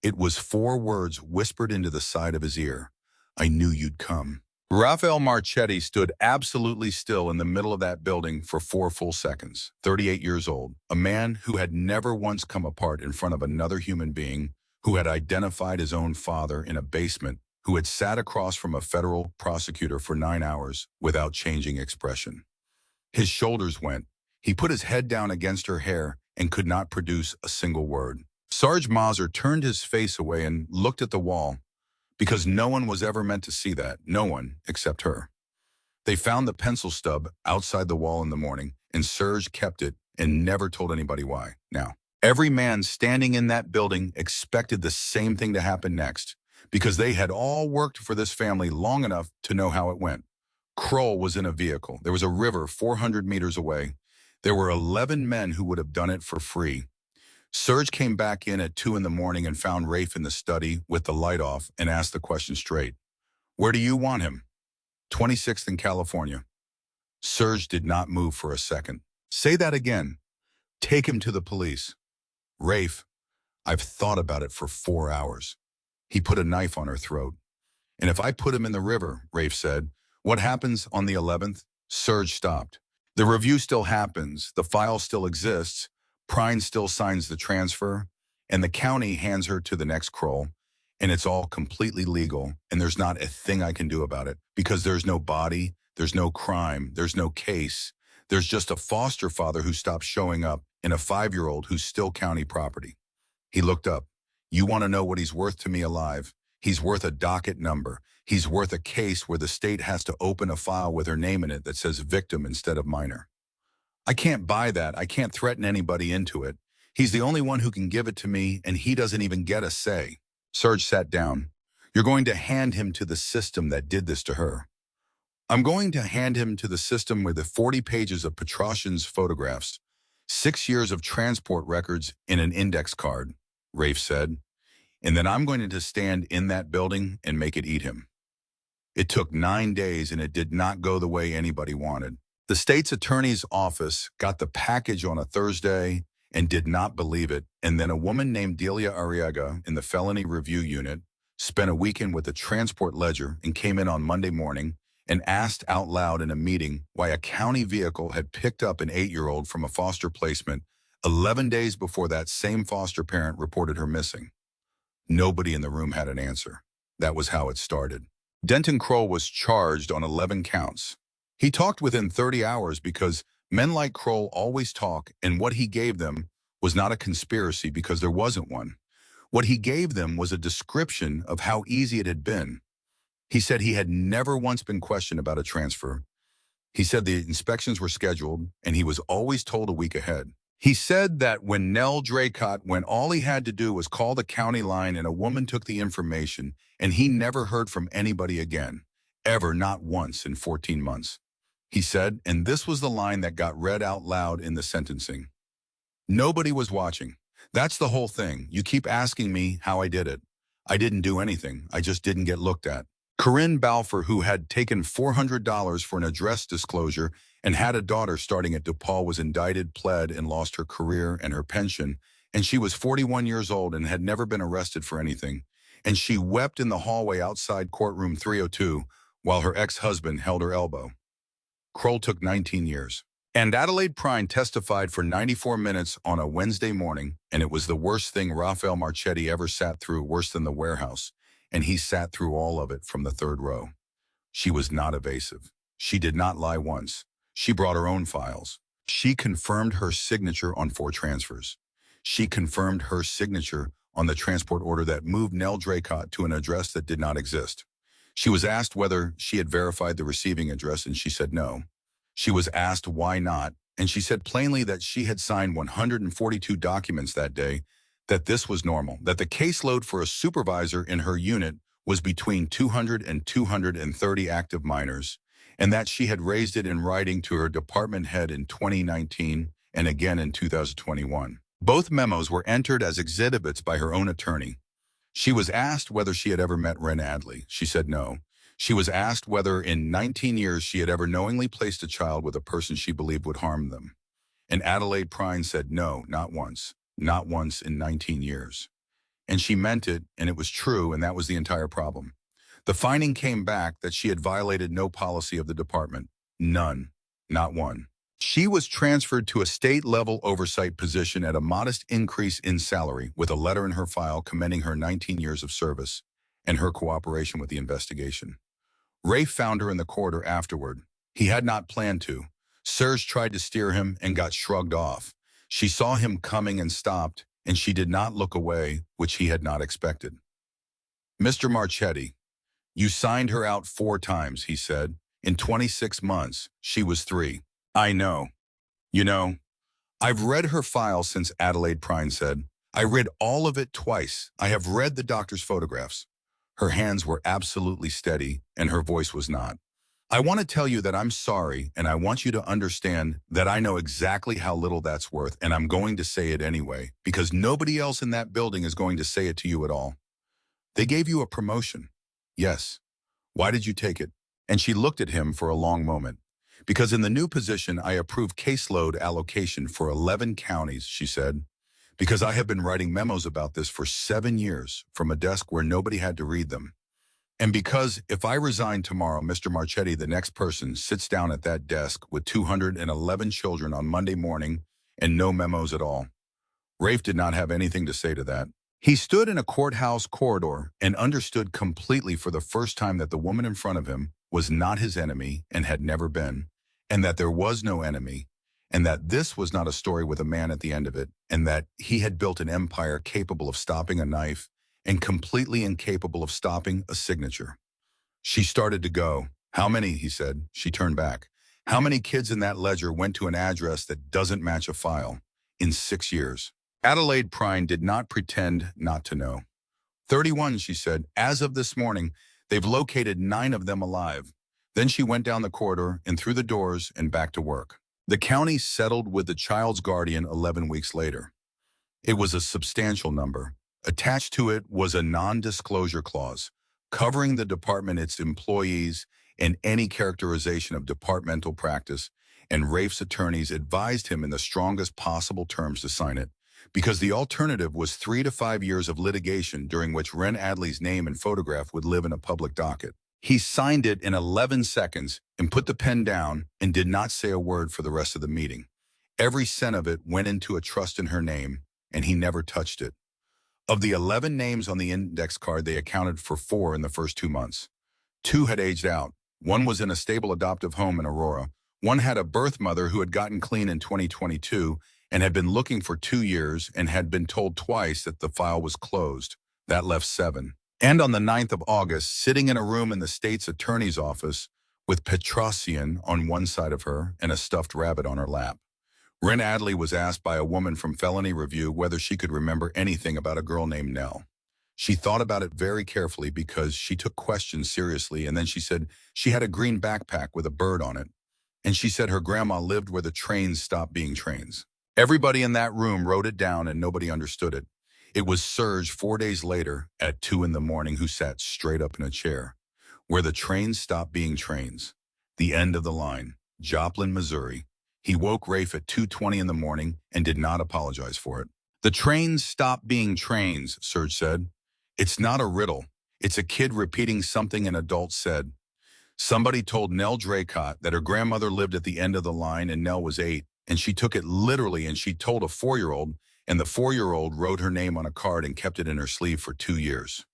It was 4 words whispered into the side of his ear. I knew you'd come. Raphael Marchetti stood absolutely still in the middle of that building for 4 full seconds, 38 years old, a man who had never once come apart in front of another human being, who had identified his own father in a basement, who had sat across from a federal prosecutor for 9 hours without changing expression. His shoulders went. He put his head down against her hair and could not produce a single word. Sarge Mazur turned his face away and looked at the wall, because no one was ever meant to see that, no one except her. They found the pencil stub outside the wall in the morning, and Serge kept it and never told anybody why. Now, every man standing in that building expected the same thing to happen next, because they had all worked for this family long enough to know how it went. Kroll was in a vehicle. There was a river 400 meters away. There were 11 men who would have done it for free. Serge came back in at 2 in the morning and found Rafe in the study with the light off and asked the question straight. Where do you want him? 26th in California. Serge did not move for a second. Say that again. Take him to the police. Rafe, I've thought about it for 4 hours. He put a knife on her throat. And if I put him in the river, Rafe said, what happens on the 11th? Serge stopped. The review still happens. The file still exists. Prine still signs the transfer, and the county hands her to the next Kroll, and it's all completely legal, and there's not a thing I can do about it, because there's no body, there's no crime, there's no case, There's just a foster father who stopped showing up and a 5-year-old who's still county property. He looked up. You want to know what he's worth to me alive? He's worth a docket number. He's worth a case where the state has to open a file with her name in it that says victim instead of minor. I can't buy that. I can't threaten anybody into it. He's the only one who can give it to me, and he doesn't even get a say. Serge sat down. You're going to hand him to the system that did this to her. I'm going to hand him to the system with the 40 pages of Petrosyan's photographs, 6 years of transport records in an index card, Rafe said, and then I'm going to stand in that building and make it eat him. It took 9 days, and it did not go the way anybody wanted. The state's attorney's office got the package on a Thursday and did not believe it, and then a woman named Delia Arriaga in the felony review unit spent a weekend with the transport ledger and came in on Monday morning and asked out loud in a meeting why a county vehicle had picked up an 8-year-old from a foster placement 11 days before that same foster parent reported her missing. Nobody in the room had an answer. That was how it started. Denton Kroll was charged on 11 counts. He talked within 30 hours because men like Kroll always talk, and what he gave them was not a conspiracy because there wasn't one. What he gave them was a description of how easy it had been. He said he had never once been questioned about a transfer. He said the inspections were scheduled, and he was always told a week ahead. He said that when Nell Draycott went, all he had to do was call the county line and a woman took the information, and he never heard from anybody again, ever, not once in 14 months. He said, and this was the line that got read out loud in the sentencing. Nobody was watching. That's the whole thing. You keep asking me how I did it. I didn't do anything. I just didn't get looked at. Corinne Balfour, who had taken $400 for an address disclosure and had a daughter starting at DePaul, was indicted, pled, and lost her career and her pension, and she was 41 years old and had never been arrested for anything, and she wept in the hallway outside courtroom 302 while her ex-husband held her elbow. Kroll took 19 years. And Adelaide Prine testified for 94 minutes on a Wednesday morning, and it was the worst thing Raphael Marchetti ever sat through, worse than the warehouse, and he sat through all of it from the third row. She was not evasive. She did not lie once. She brought her own files. She confirmed her signature on 4 transfers. She confirmed her signature on the transport order that moved Nell Draycott to an address that did not exist. She was asked whether she had verified the receiving address, and she said no. She was asked why not, and she said plainly that she had signed 142 documents that day, that this was normal, that the caseload for a supervisor in her unit was between 200 and 230 active minors, and that she had raised it in writing to her department head in 2019 and again in 2021. Both memos were entered as exhibits by her own attorney. She was asked whether she had ever met Ren Adley. She said no. She was asked whether in 19 years she had ever knowingly placed a child with a person she believed would harm them. And Adelaide Prine said no, not once. Not once in 19 years. And she meant it, and it was true, and that was the entire problem. The finding came back that she had violated no policy of the department. None. Not one. She was transferred to a state-level oversight position at a modest increase in salary with a letter in her file commending her 19 years of service and her cooperation with the investigation. Rafe found her in the corridor afterward. He had not planned to. Serge tried to steer him and got shrugged off. She saw him coming and stopped, and she did not look away, which he had not expected. Mr. Marchetti, you signed her out 4 times, he said. In 26 months, she was 3. I know. You know, I've read her file since, Adelaide Prine said. I read all of it twice. I have read the doctor's photographs. Her hands were absolutely steady, and her voice was not. I want to tell you that I'm sorry, and I want you to understand that I know exactly how little that's worth, and I'm going to say it anyway, because nobody else in that building is going to say it to you at all. They gave you a promotion. Yes. Why did you take it? And she looked at him for a long moment. Because in the new position, I approve caseload allocation for 11 counties, she said. Because I have been writing memos about this for 7 years from a desk where nobody had to read them. And because if I resign tomorrow, Mr. Marchetti, the next person, sits down at that desk with 211 children on Monday morning and no memos at all. Rafe did not have anything to say to that. He stood in a courthouse corridor and understood completely for the first time that the woman in front of him was not his enemy and had never been, and that there was no enemy, and that this was not a story with a man at the end of it, and that he had built an empire capable of stopping a knife and completely incapable of stopping a signature. She started to go. How many, he said. She turned back. How many kids in that ledger went to an address that doesn't match a file in 6 years? Adelaide Prine did not pretend not to know. 31, she said. As of this morning, they've located 9 of them alive. Then she went down the corridor and through the doors and back to work. The county settled with the child's guardian 11 weeks later. It was a substantial number. Attached to it was a non-disclosure clause, covering the department, its employees, and any characterization of departmental practice, and Rafe's attorneys advised him in the strongest possible terms to sign it, because the alternative was 3 to 5 years of litigation during which Ren Adley's name and photograph would live in a public docket. He signed it in 11 seconds and put the pen down and did not say a word for the rest of the meeting. Every cent of it went into a trust in her name, and he never touched it. Of the 11 names on the index card, they accounted for 4 in the first 2 months. 2 had aged out. 1 was in a stable adoptive home in Aurora. 1 had a birth mother who had gotten clean in 2022 and had been looking for 2 years and had been told twice that the file was closed. That left 7. And on the 9th of August, sitting in a room in the state's attorney's office with Petrosian on one side of her and a stuffed rabbit on her lap, Ren Adley was asked by a woman from Felony Review whether she could remember anything about a girl named Nell. She thought about it very carefully because she took questions seriously, and then she said she had a green backpack with a bird on it, and she said her grandma lived where the trains stopped being trains. Everybody in that room wrote it down and nobody understood it. It was Serge 4 days later at 2 in the morning who sat straight up in a chair. Where the trains stopped being trains. The end of the line. Joplin, Missouri. He woke Rafe at 2:20 in the morning and did not apologize for it. The trains stopped being trains, Serge said. It's not a riddle. It's a kid repeating something an adult said. Somebody told Nell Draycott that her grandmother lived at the end of the line and Nell was 8, and she took it literally and she told a 4-year-old, and the 4-year-old wrote her name on a card and kept it in her sleeve for 2 years.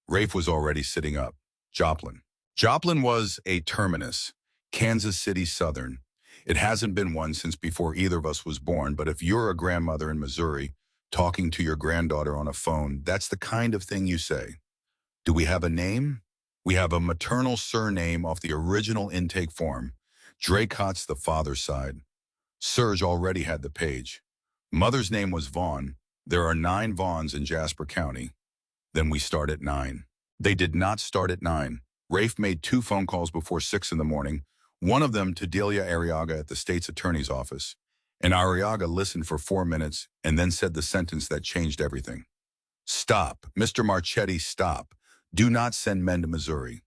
Rafe was already sitting up. Joplin. Joplin was a terminus, Kansas City Southern. It hasn't been one since before either of us was born, but if you're a grandmother in Missouri talking to your granddaughter on a phone, that's the kind of thing you say. Do we have a name? We have a maternal surname off the original intake form. Draycott's the father's side. Serge already had the page. Mother's name was Vaughn. There are 9 Vaughns in Jasper County. Then we start at 9. They did not start at 9. Rafe made 2 phone calls before 6 in the morning, one of them to Delia Arriaga at the state's attorney's office. And Arriaga listened for 4 minutes and then said the sentence that changed everything. Stop, Mr. Marchetti, stop. Do not send men to Missouri.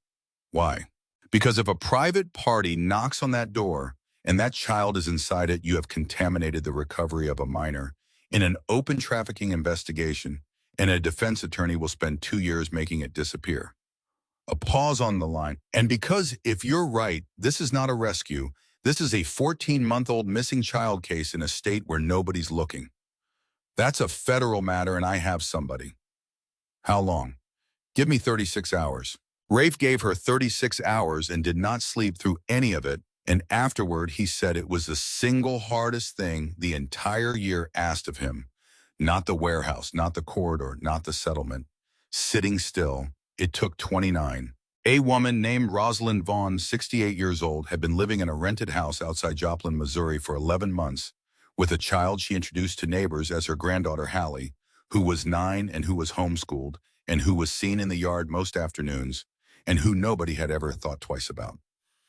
Why? Because if a private party knocks on that door and that child is inside it, you have contaminated the recovery of a minor in an open trafficking investigation, and a defense attorney will spend 2 years making it disappear. A pause on the line. And because if you're right, this is not a rescue. This is a 14-month-old missing child case in a state where nobody's looking. That's a federal matter and I have somebody. How long? Give me 36 hours. Rafe gave her 36 hours and did not sleep through any of it. And afterward, he said it was the single hardest thing the entire year asked of him. Not the warehouse, not the corridor, not the settlement. Sitting still. It took 29. A woman named Rosalind Vaughn, 68 years old, had been living in a rented house outside Joplin, Missouri for 11 months with a child she introduced to neighbors as her granddaughter Hallie, who was 9 and who was homeschooled and who was seen in the yard most afternoons and who nobody had ever thought twice about.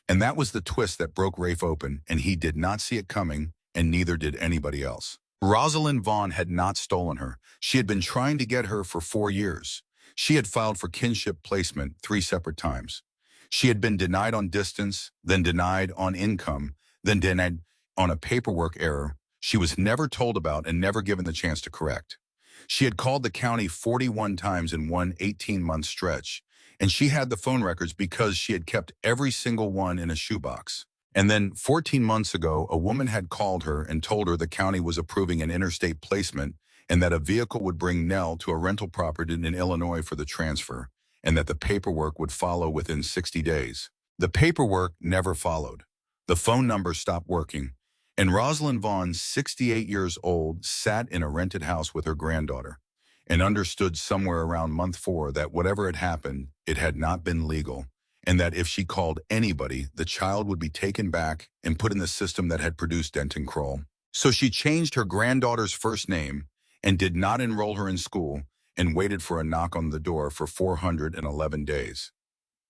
And that was the twist that broke Rafe open, and he did not see it coming, and neither did anybody else. Rosalind Vaughn had not stolen her. She had been trying to get her for 4 years. She had filed for kinship placement 3 separate times. She had been denied on distance, then denied on income, then denied on a paperwork error she was never told about and never given the chance to correct. She had called the county 41 times in one 18-month stretch, and she had the phone records because she had kept every single one in a shoebox. And then 14 months ago, a woman had called her and told her the county was approving an interstate placement and that a vehicle would bring Nell to a rental property in Illinois for the transfer, and that the paperwork would follow within 60 days. The paperwork never followed. The phone number stopped working, and Rosalind Vaughn, 68 years old, sat in a rented house with her granddaughter and understood somewhere around month 4 that whatever had happened, it had not been legal, and that if she called anybody, the child would be taken back and put in the system that had produced Denton Kroll. So she changed her granddaughter's first name and did not enroll her in school and waited for a knock on the door for 411 days.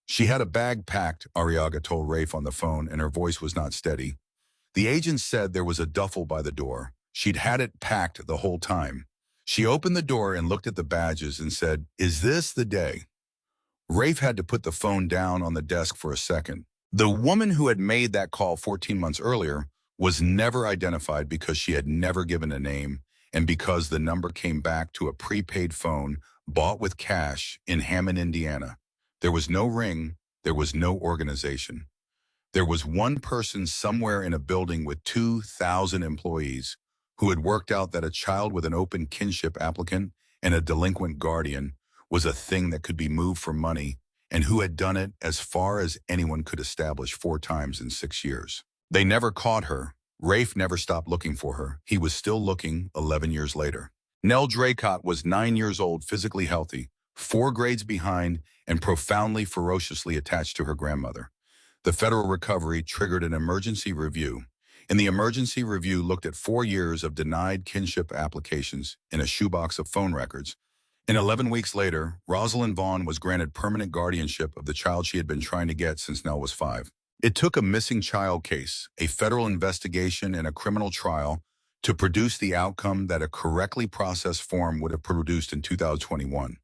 She had a bag packed, Arriaga told Rafe on the phone, and her voice was not steady. The agent said there was a duffel by the door. She'd had it packed the whole time. She opened the door and looked at the badges and said, "Is this the day?" Rafe had to put the phone down on the desk for a second. The woman who had made that call 14 months earlier was never identified because she had never given a name and because the number came back to a prepaid phone bought with cash in Hammond, Indiana. There was no ring. There was no organization. There was one person somewhere in a building with 2,000 employees who had worked out that a child with an open kinship applicant and a delinquent guardian was a thing that could be moved for money, and who had done it as far as anyone could establish 4 times in 6 years. They never caught her. Rafe never stopped looking for her. He was still looking 11 years later. Nell Draycott was 9 years old, physically healthy, 4 grades behind, and profoundly, ferociously attached to her grandmother. The federal recovery triggered an emergency review, and the emergency review looked at 4 years of denied kinship applications in a shoebox of phone records. And 11 weeks later, Rosalind Vaughn was granted permanent guardianship of the child she had been trying to get since Nell was 5. It took a missing child case, a federal investigation, and a criminal trial to produce the outcome that a correctly processed form would have produced in 2021.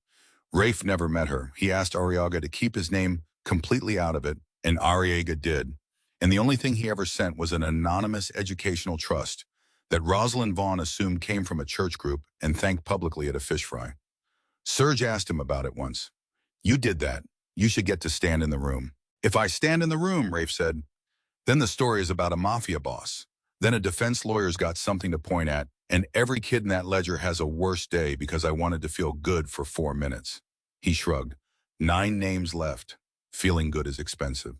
Rafe never met her. He asked Arriaga to keep his name completely out of it, and Arriaga did. And the only thing he ever sent was an anonymous educational trust that Rosalind Vaughn assumed came from a church group and thanked publicly at a fish fry. Serge asked him about it once. "You did that. You should get to stand in the room." "If I stand in the room," Rafe said, "then the story is about a mafia boss. Then a defense lawyer's got something to point at, and every kid in that ledger has a worse day because I wanted to feel good for 4 minutes." He shrugged. 9 names left. Feeling good is expensive.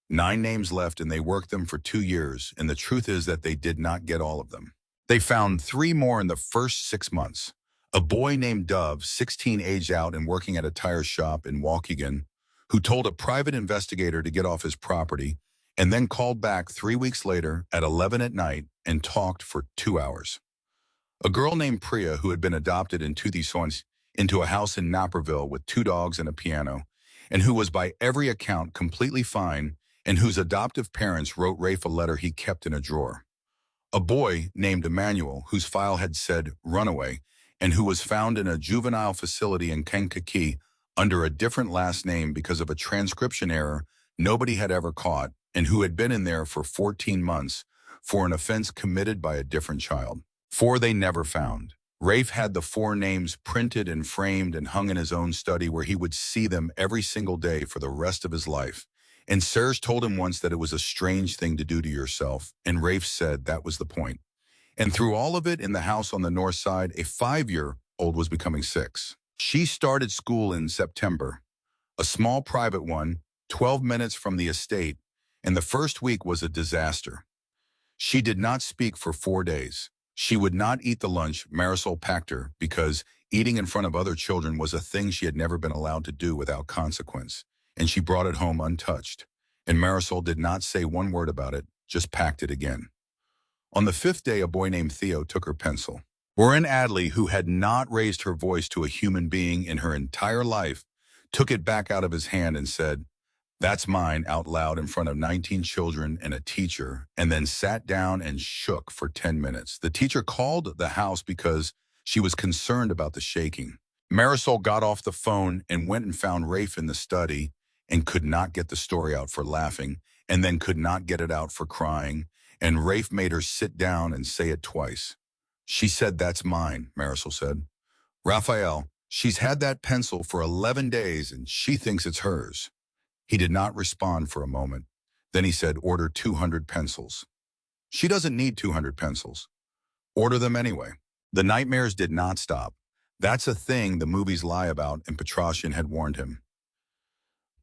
9 names left, and they worked them for 2 years, and the truth is that they did not get all of them. They found 3 more in the first 6 months. A boy named Dove, 16, aged out and working at a tire shop in Waukegan, who told a private investigator to get off his property, and then called back 3 weeks later at 11 at night and talked for 2 hours. A girl named Priya, who had been adopted in Tucson into a house in Naperville with 2 dogs and a piano, and who was by every account completely fine, and whose adoptive parents wrote Rafe a letter he kept in a drawer. A boy named Emmanuel, whose file had said runaway, and who was found in a juvenile facility in Kankakee under a different last name because of a transcription error nobody had ever caught, and who had been in there for 14 months for an offense committed by a different child. 4 they never found. Rafe had the 4 names printed and framed and hung in his own study where he would see them every single day for the rest of his life. And Serge told him once that it was a strange thing to do to yourself, and Rafe said that was the point. And through all of it, in the house on the north side, a 5-year-old was becoming 6. She started school in September, a small private one, 12 minutes from the estate, and the first week was a disaster. She did not speak for 4 days. She would not eat the lunch Marisol packed her because eating in front of other children was a thing she had never been allowed to do without consequence, and she brought it home untouched. And Marisol did not say one word about it, just packed it again. On the 5th day, a boy named Theo took her pencil. Warren Adley, who had not raised her voice to a human being in her entire life, took it back out of his hand and said, "That's mine," out loud in front of 19 children and a teacher, and then sat down and shook for 10 minutes. The teacher called the house because she was concerned about the shaking. Marisol got off the phone and went and found Rafe in the study and could not get the story out for laughing, and then could not get it out for crying, and Rafe made her sit down and say it twice. She said, "That's mine," Marisol said. "Raphael, she's had that pencil for 11 days and she thinks it's hers." He did not respond for a moment. Then he said, "Order 200 pencils." "She doesn't need 200 pencils." "Order them anyway." The nightmares did not stop. That's a thing the movies lie about, and Petrosian had warned him.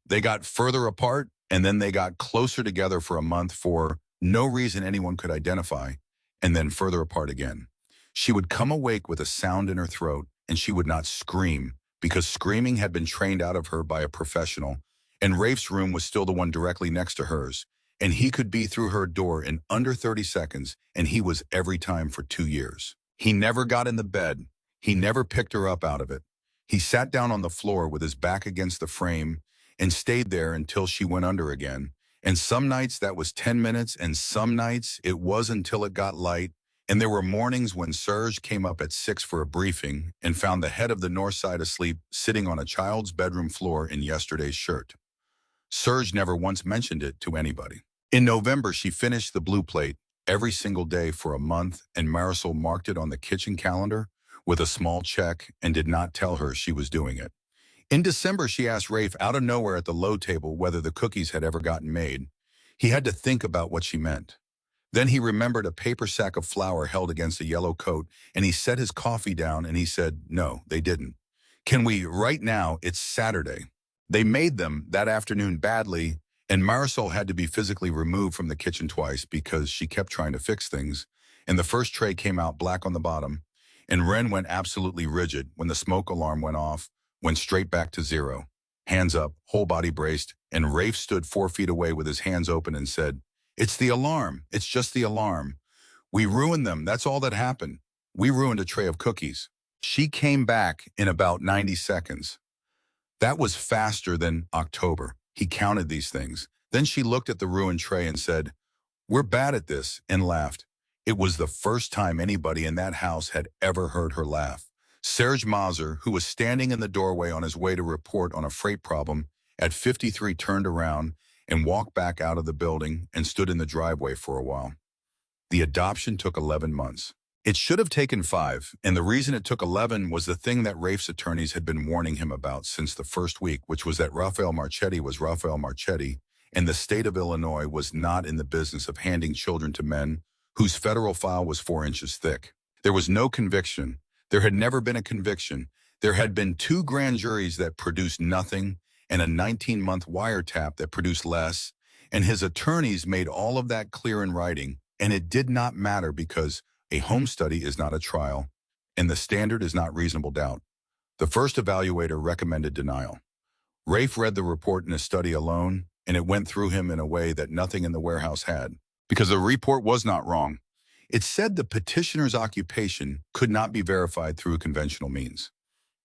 They got further apart, and then they got closer together for a month for no reason anyone could identify, and then further apart again. She would come awake with a sound in her throat, and she would not scream, because screaming had been trained out of her by a professional, and Rafe's room was still the one directly next to hers, and he could be through her door in under 30 seconds, and he was every time for 2 years. He never got in the bed. He never picked her up out of it. He sat down on the floor with his back against the frame and stayed there until she went under again. And some nights that was 10 minutes, and some nights it was until it got light. And there were mornings when Serge came up at 6 for a briefing and found the head of the North Side asleep, sitting on a child's bedroom floor in yesterday's shirt. Serge never once mentioned it to anybody. In November, she finished the blue plate every single day for a month, and Marisol marked it on the kitchen calendar with a small check and did not tell her she was doing it. In December, she asked Rafe out of nowhere at the low table whether the cookies had ever gotten made. He had to think about what she meant. Then he remembered a paper sack of flour held against a yellow coat, and he set his coffee down and he said, "No, they didn't. Can we, right now, it's Saturday." They made them that afternoon badly, and Marisol had to be physically removed from the kitchen twice because she kept trying to fix things, and the first tray came out black on the bottom, and Ren went absolutely rigid when the smoke alarm went off, went straight back to zero. Hands up, whole body braced, and Rafe stood 4 feet away with his hands open and said, "It's the alarm. It's just the alarm. We ruined them. That's all that happened. We ruined a tray of cookies." She came back in about 90 seconds. That was faster than October. He counted these things. Then she looked at the ruined tray and said, "We're bad at this," and laughed. It was the first time anybody in that house had ever heard her laugh. Serge Mazur, who was standing in the doorway on his way to report on a freight problem at 53, turned around and walked back out of the building and stood in the driveway for a while. The adoption took 11 months. It should have taken 5, and the reason it took 11 was the thing that Rafe's attorneys had been warning him about since the first week, which was that Rafael Marchetti was Rafael Marchetti, and the state of Illinois was not in the business of handing children to men whose federal file was 4 inches thick. There was no conviction. There had never been a conviction. There had been 2 grand juries that produced nothing and a 19-month wiretap that produced less, and his attorneys made all of that clear in writing, and it did not matter because a home study is not a trial, and the standard is not reasonable doubt. The first evaluator recommended denial. Rafe read the report in his study alone, and it went through him in a way that nothing in the warehouse had, because the report was not wrong. It said the petitioner's occupation could not be verified through conventional means.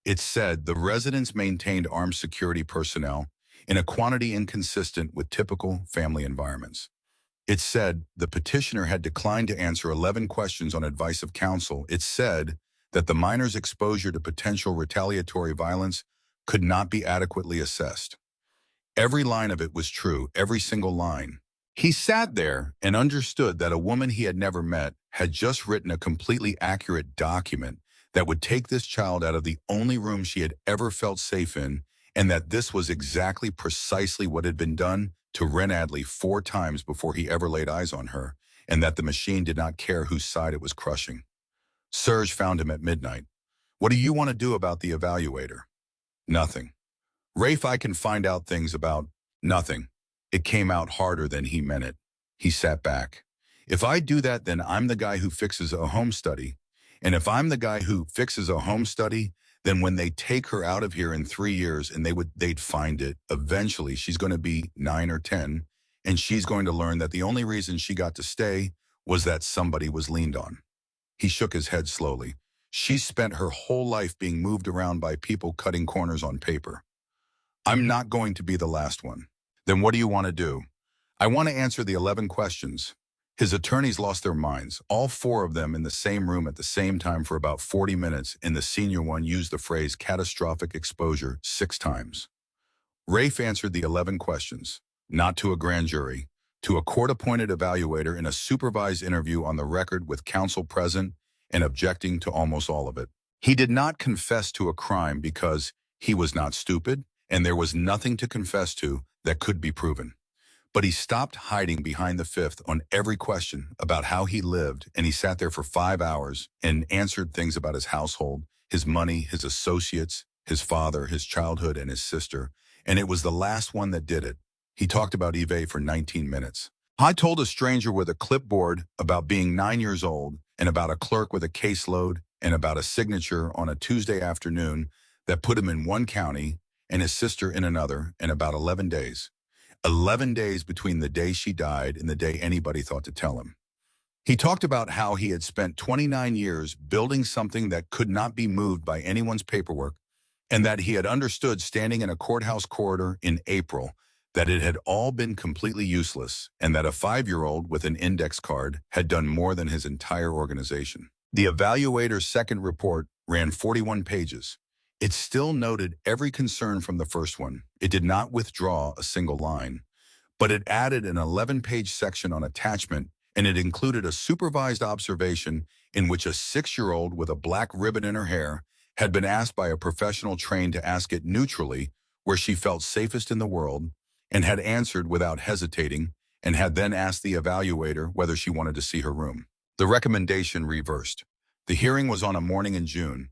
It said the residents maintained armed security personnel in a quantity inconsistent with typical family environments. It said the petitioner had declined to answer 11 questions on advice of counsel. It said that the minor's exposure to potential retaliatory violence could not be adequately assessed. Every line of it was true, every single line. He sat there and understood that a woman he had never met had just written a completely accurate document that would take this child out of the only room she had ever felt safe in, and that this was exactly precisely what had been done to Ren Adley 4 times before he ever laid eyes on her, and that the machine did not care whose side it was crushing. Serge found him at midnight. "What do you want to do about the evaluator?" "Nothing." "Rafe, I can find out things about nothing." It came out harder than he meant it. He sat back. "If I do that, then I'm the guy who fixes a home study. And if I'm the guy who fixes a home study, then when they take her out of here in 3 years and they'd find it, eventually she's going to be 9 or 10, and she's going to learn that the only reason she got to stay was that somebody was leaned on." He shook his head slowly. "She's spent her whole life being moved around by people cutting corners on paper. I'm not going to be the last one." "Then what do you want to do?" "I want to answer the 11 questions." His attorneys lost their minds, all 4 of them in the same room at the same time for about 40 minutes, and the senior one used the phrase catastrophic exposure 6 times. Rafe answered the 11 questions, not to a grand jury, to a court-appointed evaluator in a supervised interview on the record with counsel present and objecting to almost all of it. He did not confess to a crime because he was not stupid, and there was nothing to confess to that could be proven. But he stopped hiding behind the 5th on every question about how he lived, and he sat there for 5 hours and answered things about his household, his money, his associates, his father, his childhood, and his sister, and it was the last one that did it. He talked about Eve for 19 minutes. I told a stranger with a clipboard about being 9 years old and about a clerk with a caseload and about a signature on a Tuesday afternoon that put him in one county and his sister in another in about 11 days. 11 days between the day she died and the day anybody thought to tell him. He talked about how he had spent 29 years building something that could not be moved by anyone's paperwork, and that he had understood standing in a courthouse corridor in April that it had all been completely useless and that a 5-year-old with an index card had done more than his entire organization. The evaluator's second report ran 41 pages. It still noted every concern from the first one. It did not withdraw a single line, but it added an 11-page section on attachment, and it included a supervised observation in which a 6-year-old with a black ribbon in her hair had been asked by a professional trained to ask it neutrally where she felt safest in the world, and had answered without hesitating, and had then asked the evaluator whether she wanted to see her room. The recommendation reversed. The hearing was on a morning in June.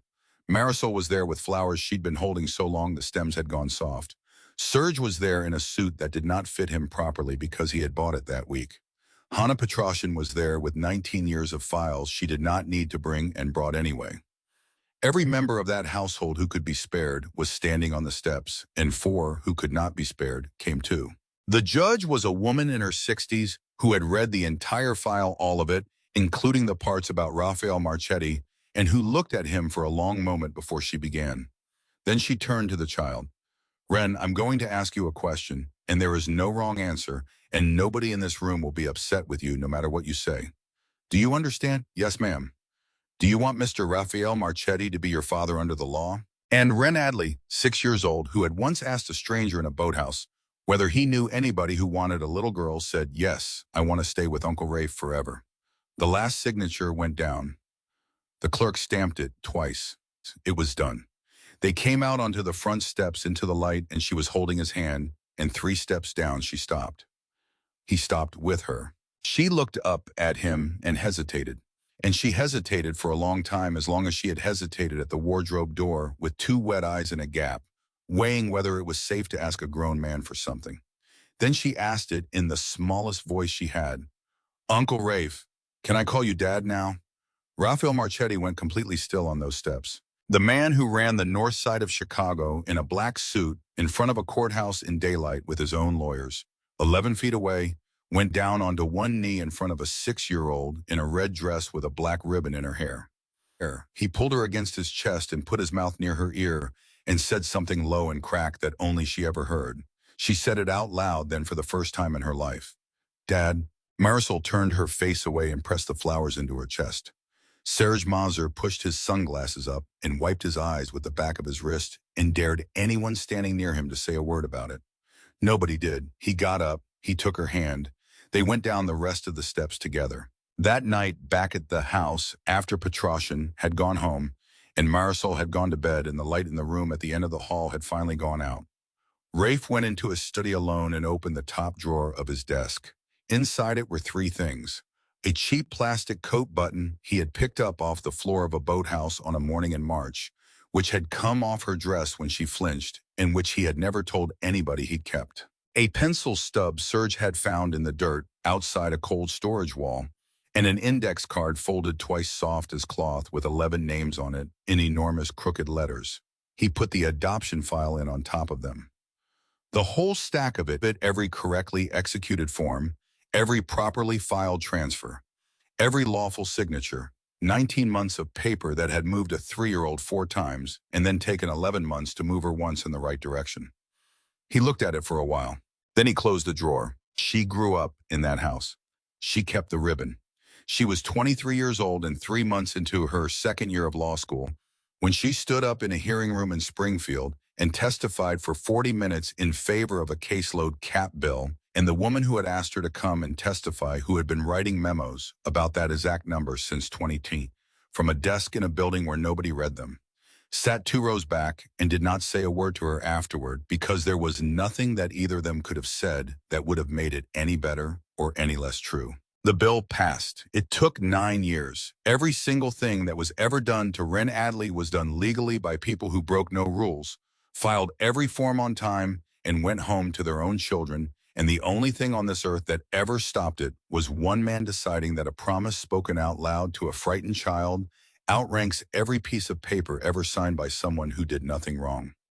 Marisol was there with flowers she'd been holding so long the stems had gone soft. Serge was there in a suit that did not fit him properly because he had bought it that week. Hannah Petrosian was there with 19 years of files she did not need to bring and brought anyway. Every member of that household who could be spared was standing on the steps, and 4 who could not be spared came too. The judge was a woman in her 60s who had read the entire file, all of it, including the parts about Raphael Marchetti, and who looked at him for a long moment before she began. Then she turned to the child. Ren, I'm going to ask you a question, and there is no wrong answer, and nobody in this room will be upset with you no matter what you say. Do you understand? Yes, ma'am. Do you want Mr. Raphael Marchetti to be your father under the law? And Ren Adley, 6 years old, who had once asked a stranger in a boathouse whether he knew anybody who wanted a little girl, said, yes, I want to stay with Uncle Rafe forever. The last signature went down. The clerk stamped it twice. It was done. They came out onto the front steps into the light, and she was holding his hand, and 3 steps down she stopped. He stopped with her. She looked up at him and hesitated. And she hesitated for a long time, as long as she had hesitated at the wardrobe door with 2 wet eyes and a gap, weighing whether it was safe to ask a grown man for something. Then she asked it in the smallest voice she had. Uncle Rafe, can I call you Dad now? Raphael Marchetti went completely still on those steps. The man who ran the north side of Chicago in a black suit in front of a courthouse in daylight with his own lawyers, 11 feet away, went down onto one knee in front of a 6-year-old in a red dress with a black ribbon in her hair. He pulled her against his chest and put his mouth near her ear and said something low and cracked that only she ever heard. She said it out loud then for the first time in her life. Dad. Marisol turned her face away and pressed the flowers into her chest. Serge Mazur pushed his sunglasses up and wiped his eyes with the back of his wrist and dared anyone standing near him to say a word about it. Nobody did. He got up. He took her hand. They went down the rest of the steps together. That night, back at the house, after Petrosian had gone home and Marisol had gone to bed and the light in the room at the end of the hall had finally gone out, Rafe went into his study alone and opened the top drawer of his desk. Inside it were 3 things. A cheap plastic coat button he had picked up off the floor of a boathouse on a morning in March, which had come off her dress when she flinched, and which he had never told anybody he'd kept. A pencil stub Serge had found in the dirt outside a cold storage wall, and an index card folded twice soft as cloth with 11 names on it in enormous crooked letters. He put the adoption file in on top of them. The whole stack of it, every correctly executed form, every properly filed transfer, every lawful signature, 19 months of paper that had moved a 3-year-old 4 times and then taken 11 months to move her once in the right direction. He looked at it for a while. Then he closed the drawer. She grew up in that house. She kept the ribbon. She was 23 years old and 3 months into her 2nd year of law school when she stood up in a hearing room in Springfield and testified for 40 minutes in favor of a caseload cap bill, and the woman who had asked her to come and testify, who had been writing memos about that exact number since 2010, from a desk in a building where nobody read them, sat 2 rows back and did not say a word to her afterward, because there was nothing that either of them could have said that would have made it any better or any less true. The bill passed. It took 9 years. Every single thing that was ever done to Ren Adley was done legally by people who broke no rules, filed every form on time, and went home to their own children And the only thing on this earth that ever stopped it was one man deciding that a promise spoken out loud to a frightened child outranks every piece of paper ever signed by someone who did nothing wrong.